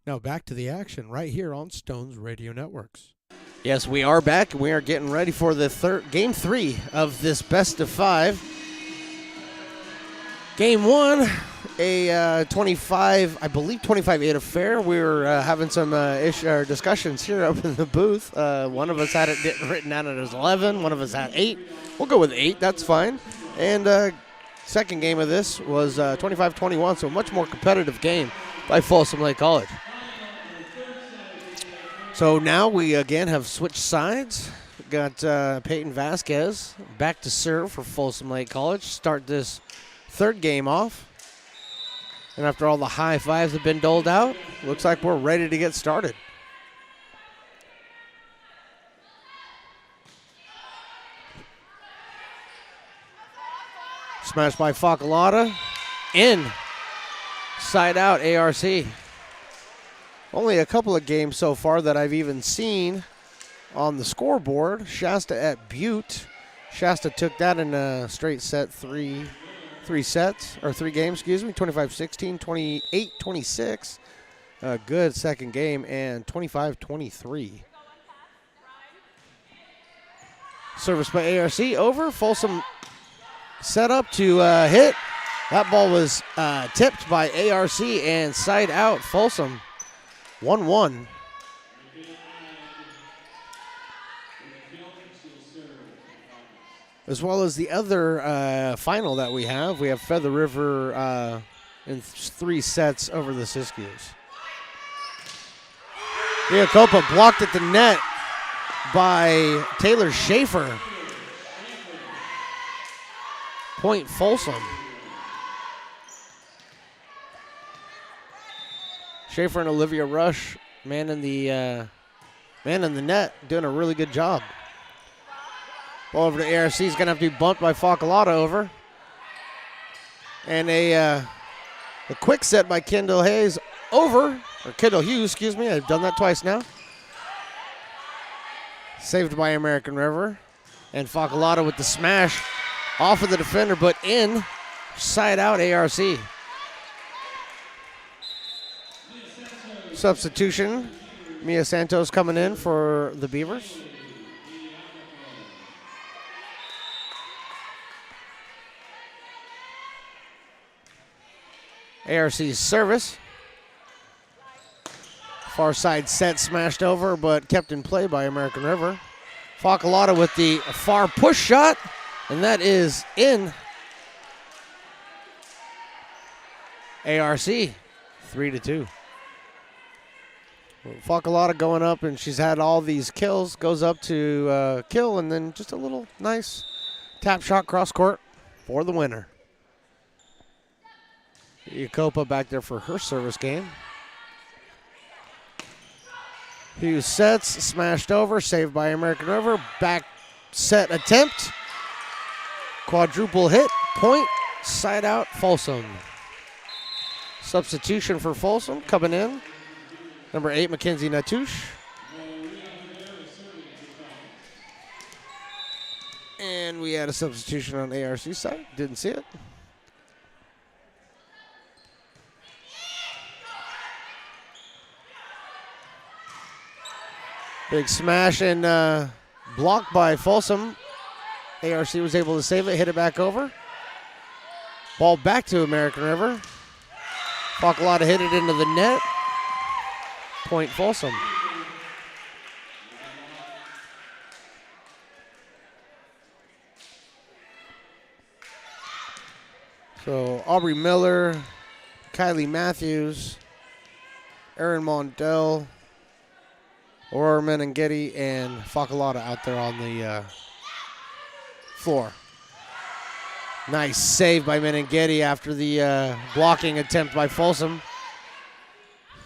Now back to the action right here on Stones Radio Networks. Yes, we are back, and we are getting ready for the game 3 of this best of 5. Game 1, a 25-8 affair. We were having some discussions here up in the booth. One of us had it written down as 11. One of us had 8. We'll go with 8. That's fine. And second game of this was 25-21, so a much more competitive game by Folsom Lake College. So now we again have switched sides. Got Peyton Vasquez back to serve for Folsom Lake College. Start this third game off. And after all the high fives have been doled out, looks like we're ready to get started. Smashed by Facalata. In. Side out, ARC. Only a couple of games so far that I've even seen on the scoreboard. Shasta at Butte. Shasta took that in a straight set, three games, 25-16, 28-26. A good second game, and 25-23. Service by ARC over. Folsom set up to hit. That ball was tipped by ARC and side out Folsom. 1-1. As well as the other final that we have. We have Feather River in 3 sets over the Siskiyous. Iacopa blocked at the net by Taylor Schaefer. Point Folsom. Schaefer and Olivia Rush, man in the net, doing a really good job. Ball over to ARC. He's going to have to be bumped by Facalata over. And a quick set by Kendall Hughes over. Or Kendall Hughes, excuse me. I've done that twice now. Saved by American River. And Facalata with the smash off of the defender, but in. Side out ARC. Substitution. Mia Santos coming in for the Beavers. ARC's service. Far side set smashed over, but kept in play by American River. Facalata with the far push shot, and that is in. ARC, 3-2. Facalata going up, and she's had all these kills. Goes up to kill, and then just a little nice tap shot cross court for the winner. Yacopa back there for her service game. Hughes sets, smashed over, saved by American River. Back set attempt. Quadruple hit, point, side out, Folsom. Substitution for Folsom coming in. Number 8, Mackenzie Natouche. And we had a substitution on ARC side. Didn't see it. Big smash and blocked by Folsom. ARC was able to save it, hit it back over. Ball back to American River. Facalata hit it into the net. Point Folsom. So Aubrey Miller, Kylie Matthews, Erin Mondell, Aurora Menengetti, and Facalata out there on the floor. Nice save by Menengetti after the blocking attempt by Folsom.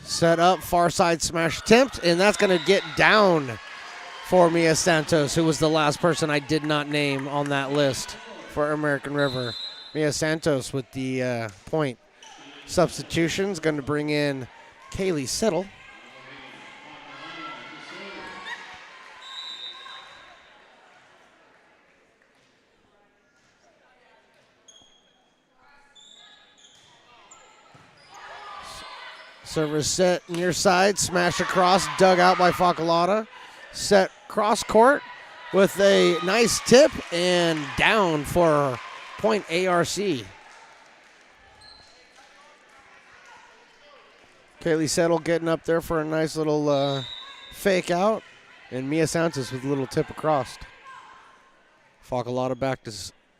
Set up, far side smash attempt, and that's going to get down for Mia Santos, who was the last person I did not name on that list for American River. Mia Santos with the point. Substitution's going to bring in Kaylee Settle. Server set near side, smash across, dug out by Facalata. Set cross court with a nice tip and down for point ARC. Kaylee Settle getting up there for a nice little fake out. And Mia Santos with a little tip across. Facalata back to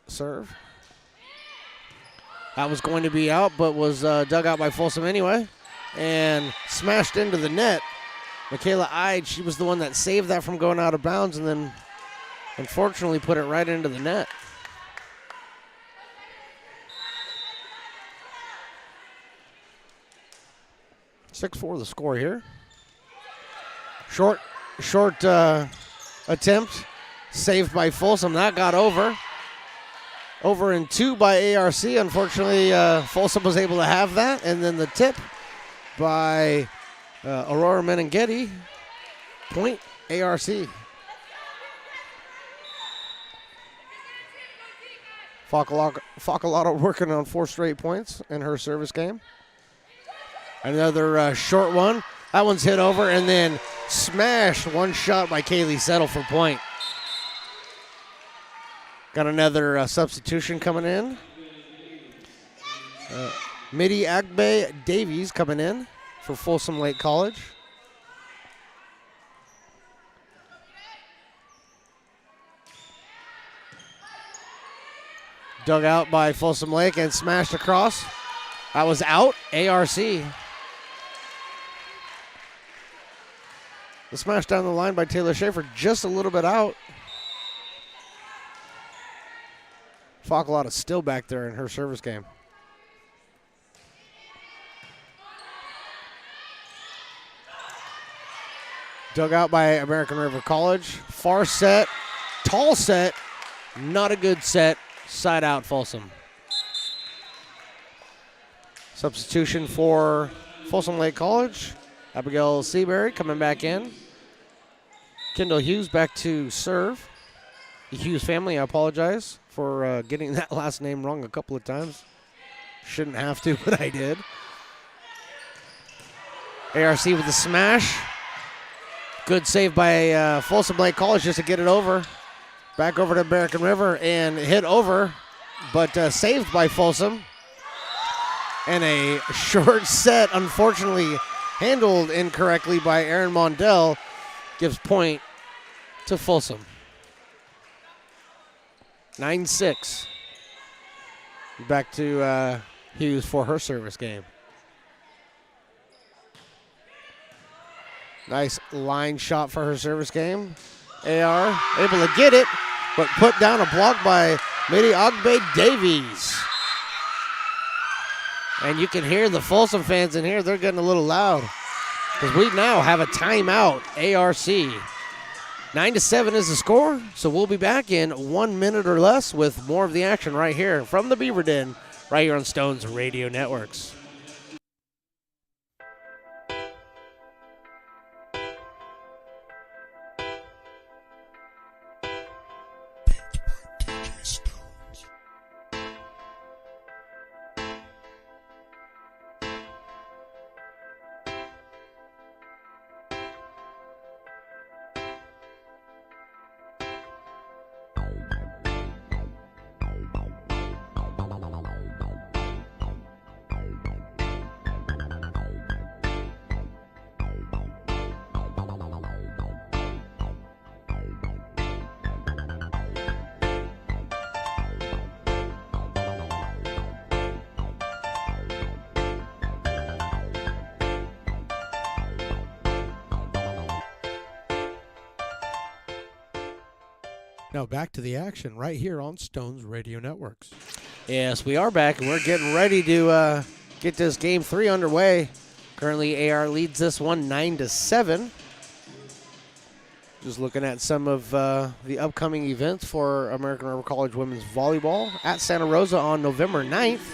serve. That was going to be out, but was dug out by Folsom anyway. And smashed into the net. Michaela Ide, she was the one that saved that from going out of bounds and then unfortunately put it right into the net. (6-4) the score here. Short attempt, saved by Folsom. That got over. Over in 2 by ARC. Unfortunately, Folsom was able to have that. And then the tip by Aurora Menengetti. Point ARC. Facalata working on 4 straight points in her service game. Another short one. That one's hit over and then smashed. One shot by Kaylee Settle for point. Got another substitution coming in. Midi Agbe Davies coming in for Folsom Lake College. Dug out by Folsom Lake and smashed across. That was out. ARC. The smash down the line by Taylor Schaefer, just a little bit out. Facalata still back there in her service game. Dug out by American River College. Far set, tall set, not a good set. Side out Folsom. Substitution for Folsom Lake College. Abigail Seabury coming back in. Kendall Hughes back to serve. The Hughes family, I apologize for getting that last name wrong a couple of times. Shouldn't have to, but I did. ARC with the smash. Good save by Folsom Lake College just to get it over. Back over to American River and hit over, but saved by Folsom. And a short set, unfortunately handled incorrectly by Aaron Mondell, gives point to Folsom. 9-6. Back to Hughes for her service game. Nice line shot for her service game. AR able to get it, but put down a block by Midi Ogbe Davies. And you can hear the Folsom fans in here. They're getting a little loud because we now have a timeout, ARC. 9-7 is the score, so we'll be back in 1 minute or less with more of the action right here from the Beaver Den, right here on Stones Radio Networks. DJ Stones. Now back to the action right here on Stones Radio Networks. Yes, we are back, and we're getting ready to get this game 3 underway. Currently, AR leads this one 9-7. Just looking at some of the upcoming events for American River College Women's Volleyball at Santa Rosa on November 9th.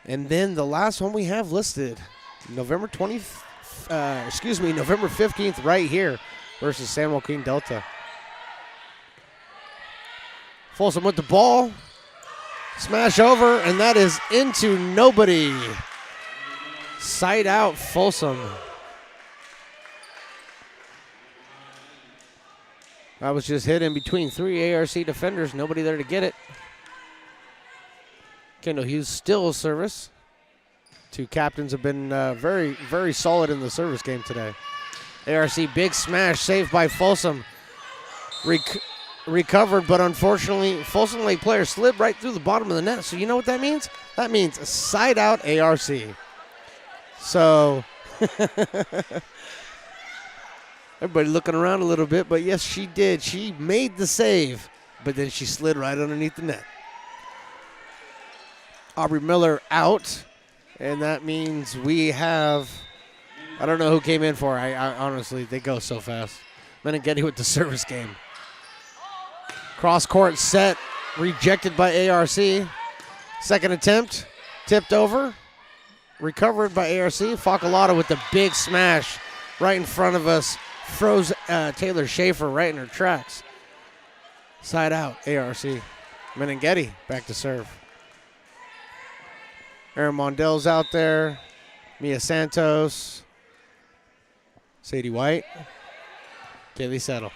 And then the last one we have listed, November 15th right here versus San Joaquin Delta. Folsom with the ball. Smash over, and that is into nobody. Side out, Folsom. That was just hit in between 3 ARC defenders. Nobody there to get it. Kendall Hughes still service. 2 captains have been very, very solid in the service game today. ARC big smash saved by Folsom. Recovered, but unfortunately, Folsom Lake player slid right through the bottom of the net. So you know what that means? That means side out ARC. So everybody looking around a little bit, but yes, she did. She made the save, but then she slid right underneath the net. Aubrey Miller out, and that means we have, I don't know who came in for. I honestly, they go so fast. Meneghetti with the service game. Cross-court set, rejected by ARC. Second attempt, tipped over, recovered by ARC. Facalata with the big smash right in front of us. Froze Taylor Schaefer right in her tracks. Side out, ARC. Meneghetti back to serve. Aaron Mondell's out there. Mia Santos. Sadie White. Kaylee Settle.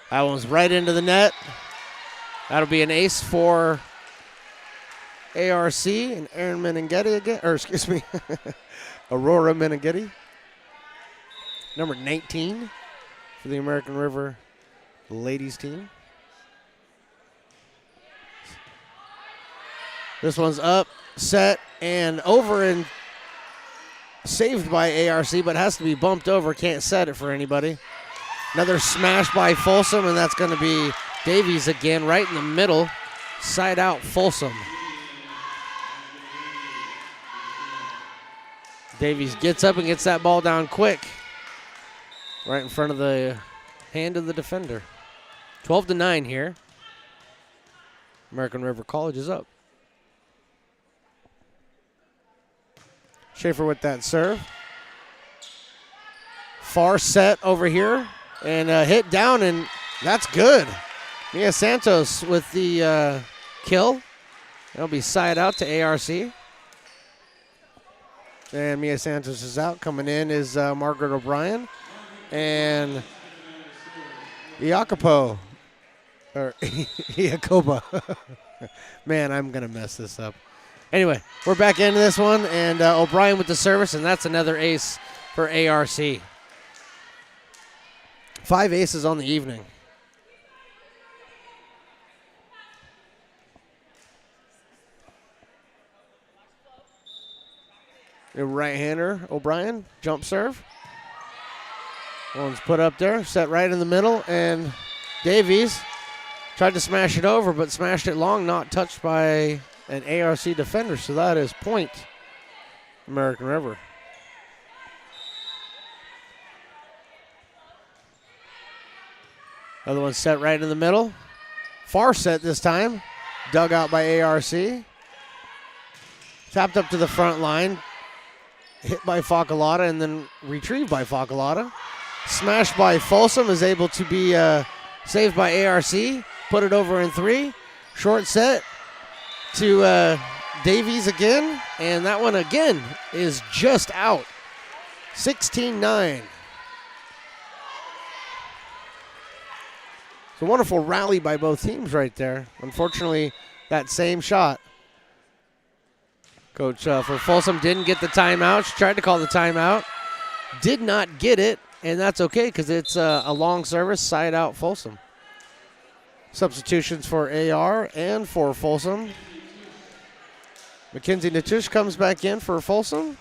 That one's right into the net. That'll be an ace for ARC and Aaron Meneghetti again, or excuse me, Aurora Meneghetti. Number 19 for the American River ladies team. This one's up, set, and over and saved by ARC, but has to be bumped over. Can't set it for anybody. Another smash by Folsom, and that's going to be Davies again, right in the middle. Side out, Folsom. Davies gets up and gets that ball down quick. Right in front of the hand of the defender. 12-9 here. American River College is up. Schaefer with that serve. Far set over here. And hit down, and that's good. Mia Santos with the kill. That'll be side out to ARC. And Mia Santos is out. Coming in is Margaret O'Brien and Iacopo. Or Iacoba. Man, I'm going to mess this up. Anyway, we're back into this one, and O'Brien with the service, and that's another ace for ARC. 5 aces on the evening. Your right-hander, O'Brien, jump serve. One's put up there, set right in the middle, and Davies tried to smash it over, but smashed it long, not touched by an ARC defender, so that is point American River. Another one set right in the middle. Far set this time. Dug out by ARC. Tapped up to the front line. Hit by Facalata and then retrieved by Facalata. Smashed by Folsom, is able to be saved by ARC. Put it over in 3. Short set to Davies again. And that one again is just out. 16-9. It's a wonderful rally by both teams right there. Unfortunately, that same shot. Coach for Folsom didn't get the timeout. She tried to call the timeout. Did not get it, and that's okay because it's a long service, side out Folsom. Substitutions for AR and for Folsom. Mackenzie Natush comes back in for Folsom.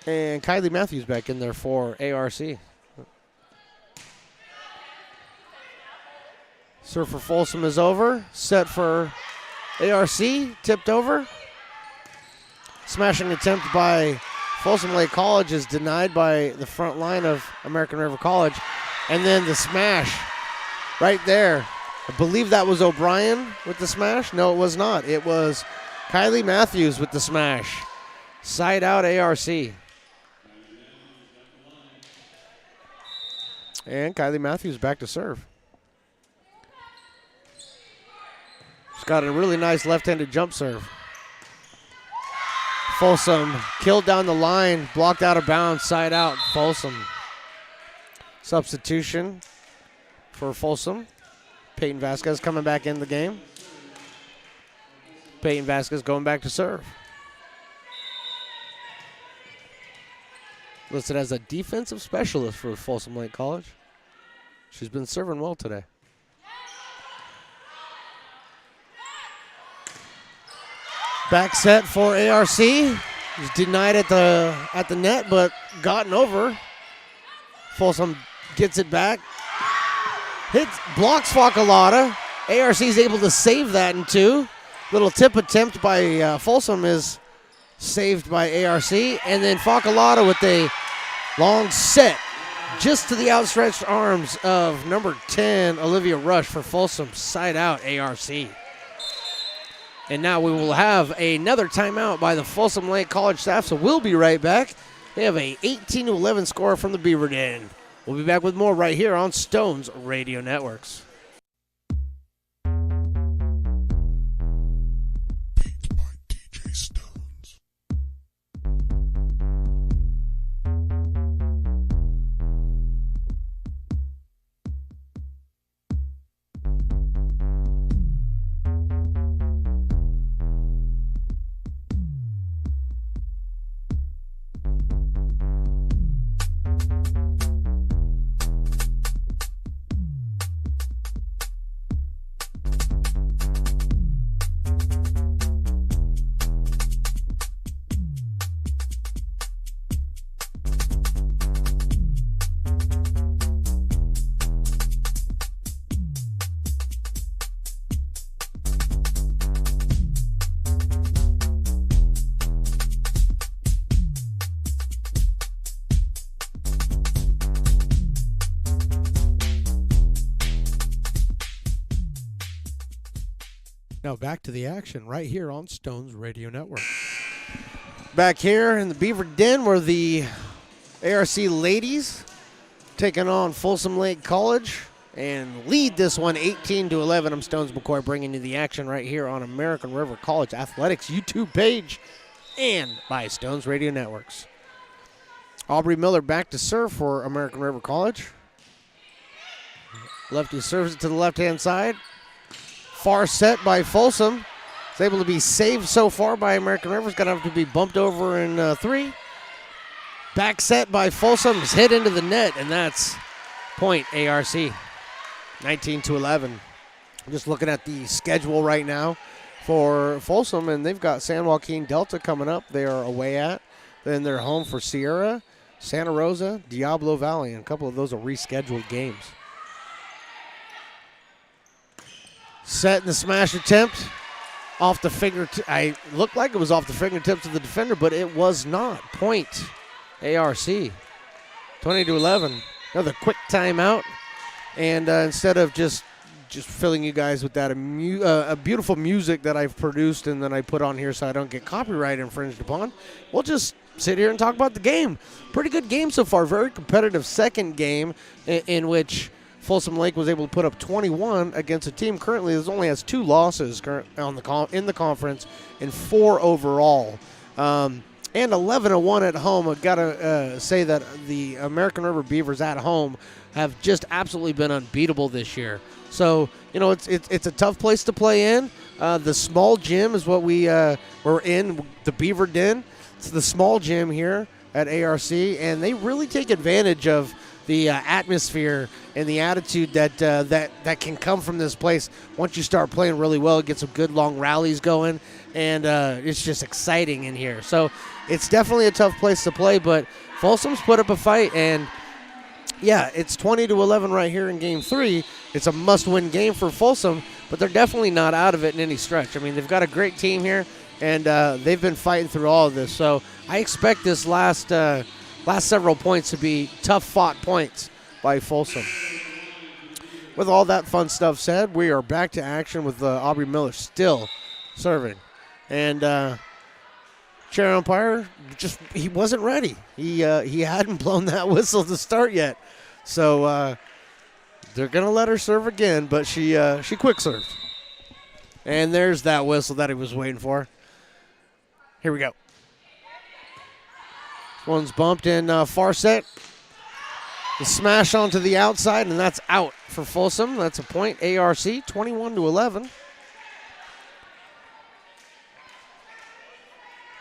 And Kylie Matthews back in there for ARC. Serve for Folsom is over. Set for ARC, tipped over. Smashing attempt by Folsom Lake College is denied by the front line of American River College. And then the smash right there. I believe that was O'Brien with the smash. No, it was not. It was Kylie Matthews with the smash. Side out ARC. And Kylie Matthews back to serve. She's got a really nice left-handed jump serve. Folsom killed down the line, blocked out of bounds, side out Folsom. Substitution for Folsom. Peyton Vasquez coming back in the game. Peyton Vasquez going back to serve. Listed as a defensive specialist for Folsom Lake College. She's been serving well today. Back set for ARC. Was denied at the net, but gotten over. Folsom gets it back. Blocks Facalata. ARC is able to save that in 2. Little tip attempt by Folsom is saved by ARC. And then Facalata with a long set just to the outstretched arms of number 10, Olivia Rush for Folsom. Side out ARC. And now we will have another timeout by the Folsom Lake College staff, so we'll be right back. They have a 18-11 score from the Beaver Den. We'll be back with more right here on Stones Radio Networks. Beat by DJ Stones. Now back to the action right here on Stones Radio Network. Back here in the Beaver Den where the ARC ladies taking on Folsom Lake College and lead this one 18-11. I'm Stones McCoy bringing you the action right here on American River College Athletics YouTube page and by Stones Radio Networks. Aubrey Miller back to serve for American River College. Lefty serves it to the left-hand side. far set by Folsom. It's able to be saved so far by American River. It's going to have to be bumped over in 3. Back set by Folsom is hit into the net, and that's point ARC, 19-11. I'm just looking at the schedule right now for Folsom, and they've got San Joaquin Delta coming up. They are away at. Then they're home for Sierra, Santa Rosa, Diablo Valley, and a couple of those are rescheduled games. Set in the smash attempt. Off the I looked like it was off the fingertips of the defender, but it was not. Point ARC, 20-11. Another quick timeout, and instead of just filling you guys with that a beautiful music that I've produced and then I put on here so I don't get copyright infringed upon, we'll just sit here and talk about the game. Pretty good game so far. Very competitive second game in which Folsom Lake was able to put up 21 against a team currently that only has 2 losses in the conference and 4 overall. And 11-1 at home. I've got to say that the American River Beavers at home have just absolutely been unbeatable this year. So, it's a tough place to play in. The small gym is what we're in, the Beaver Den. It's the small gym here at ARC, and they really take advantage of the atmosphere and the attitude that can come from this place. Once you start playing really well, get some good long rallies going, and it's just exciting in here. So it's definitely a tough place to play, but Folsom's put up a fight, and yeah, it's 20-11 right here in Game 3. It's a must-win game for Folsom, but they're definitely not out of it in any stretch. I mean, they've got a great team here, and they've been fighting through all of this. So I expect this last several points to be tough-fought points by Folsom. With all that fun stuff said, we are back to action with Aubrey Miller still serving. And chair umpire, he wasn't ready. He hadn't blown that whistle to start yet. So they're going to let her serve again, but she quick served. And there's that whistle that he was waiting for. Here we go. One's bumped in far set. The smash onto the outside, and that's out for Folsom. That's a point. ARC, 21-11.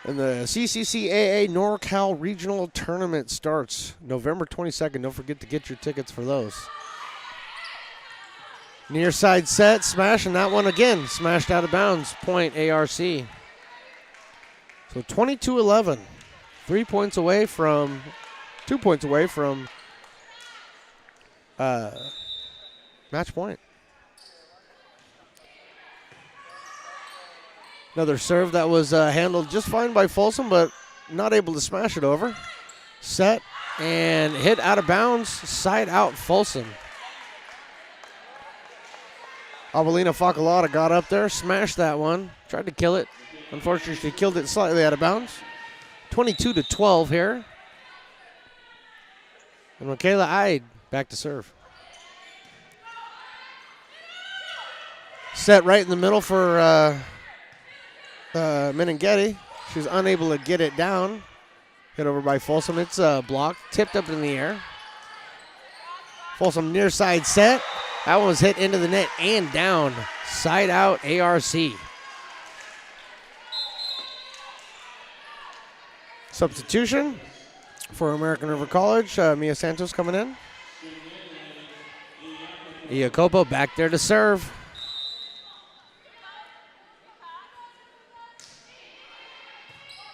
And the CCCAA NorCal Regional Tournament starts November 22nd. Don't forget to get your tickets for those. Near side set, smash, and that one again smashed out of bounds. Point ARC. So 22-11. 2 points away from match point. Another serve that was handled just fine by Folsom, but not able to smash it over. Set and hit out of bounds, side out Folsom. Abelina Facalata got up there, smashed that one, tried to kill it. Unfortunately, she killed it slightly out of bounds. 22-12 here. And Michaela Ide back to serve. Set right in the middle for Meninghetti. She's unable to get it down. Hit over by Folsom. It's blocked, tipped up in the air. Folsom near side set. That one was hit into the net and down. Side out ARC. Substitution for American River College. Mia Santos coming in. Iacopo back there to serve.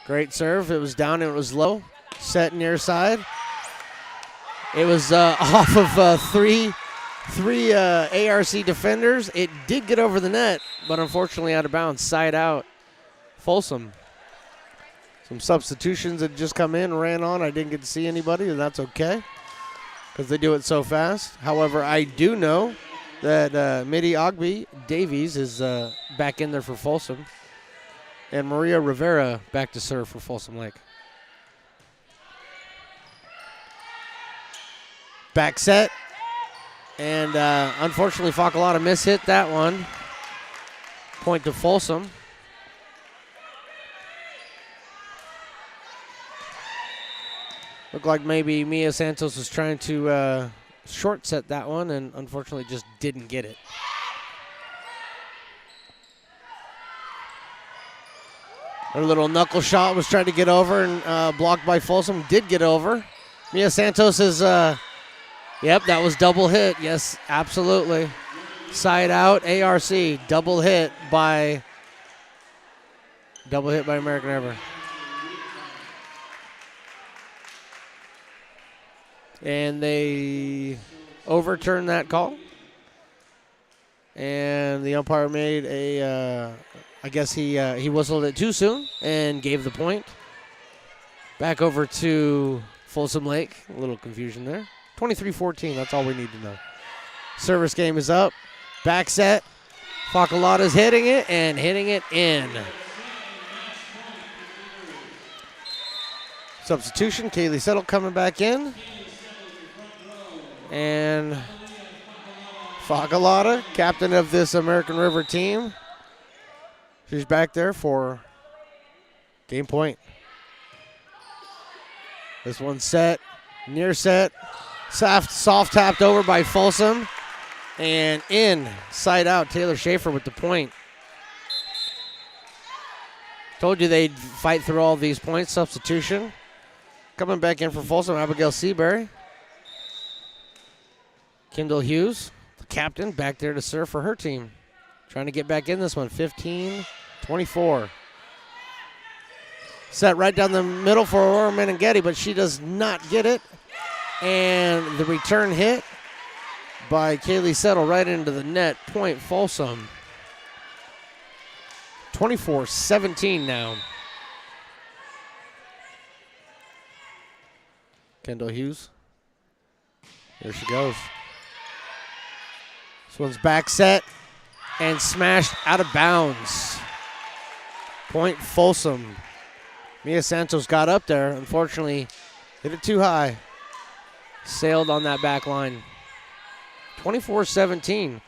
Great serve. It was down and it was low. Set near side. It was off of three ARC defenders. It did get over the net, but unfortunately out of bounds. Side out. Folsom. Some substitutions had just come in, ran on. I didn't get to see anybody, and that's okay because they do it so fast. However, I do know that Midi Ogby Davies is back in there for Folsom, and Maria Rivera back to serve for Folsom Lake. Back set, and unfortunately Facalata mishit that one. Point to Folsom. Looked like maybe Mia Santos was trying to short set that one and unfortunately just didn't get it. Her little knuckle shot was trying to get over and blocked by Folsom. Did get over. Mia Santos is, yep, that was double hit. Yes, absolutely. Side out, ARC. Double hit by American River. And they overturned that call. And the umpire made I guess he whistled it too soon and gave the point. Back over to Folsom Lake. A little confusion there. 23-14, that's all we need to know. Service game is up. Back set. Facalata's hitting it and hitting it in. Substitution, Kaylee Settle coming back in. And Facalata, captain of this American River team. She's back there for game point. This one's set, near set. Soft tapped over by Folsom. And in, side out, Taylor Schaefer with the point. Told you they'd fight through all these points. Substitution. Coming back in for Folsom, Abigail Seabury. Kendall Hughes, the captain, back there to serve for her team. Trying to get back in this one, 15-24. Set right down the middle for Aurora Menengetti, but she does not get it. And the return hit by Kaylee Settle right into the net. Point Folsom. 24-17 now. Kendall Hughes. There she goes. This one's back set and smashed out of bounds. Point Folsom. Mia Santos got up there. Unfortunately, hit it too high. Sailed on that back line. 24-17.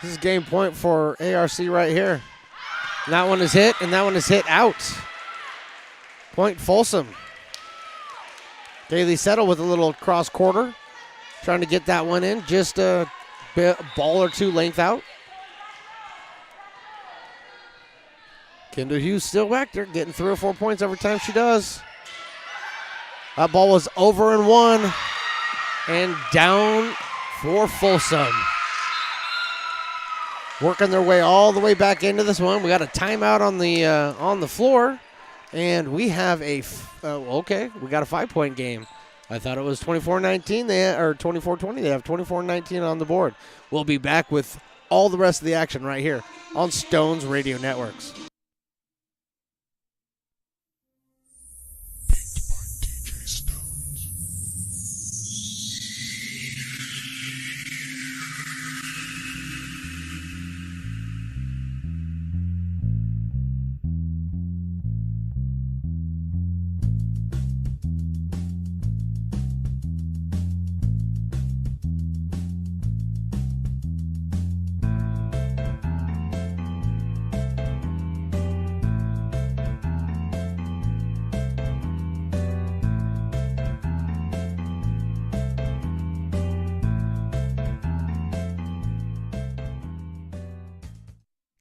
This is game point for ARC right here. And that one is hit, and that one is hit out. Point Folsom. Kaylee Settle with a little cross quarter. Trying to get that one in. Just a ball or two length out. Kendall Hughes still back there, getting 3 or 4 points every time she does. That ball was over and one. And down for Folsom. Working their way all the way back into this one. We got a timeout on the floor. And we have we got a 5-point game. I thought it was 24-19, or 24-20. They have 24-19 on the board. We'll be back with all the rest of the action right here on Stones Radio Networks.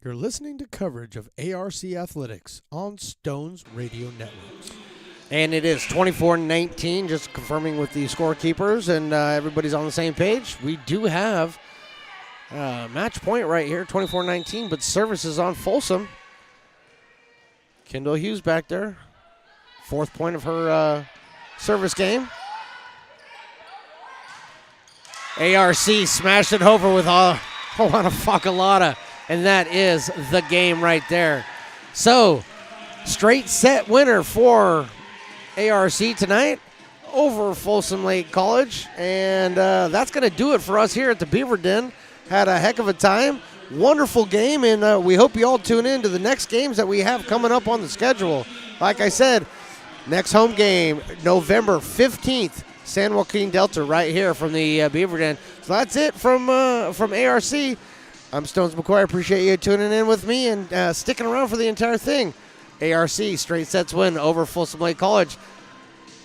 You're listening to coverage of ARC Athletics on Stones Radio Networks. And it is 24-19, just confirming with the scorekeepers, and everybody's on the same page. We do have match point right here, 24-19, but service is on Folsom. Kendall Hughes back there. 4th point of her service game. ARC smashed it over with Alana Facalata. And that is the game right there. So, straight set winner for ARC tonight over Folsom Lake College. And that's going to do it for us here at the Beaver Den. Had a heck of a time. Wonderful game, and we hope you all tune in to the next games that we have coming up on the schedule. Like I said, next home game, November 15th, San Joaquin Delta right here from the Beaver Den. So that's it from ARC. I'm Stones McCoy. I appreciate you tuning in with me and sticking around for the entire thing. ARC, straight sets win over Folsom Lake College.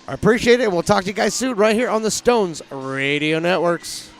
I appreciate it. We'll talk to you guys soon right here on the Stones Radio Networks.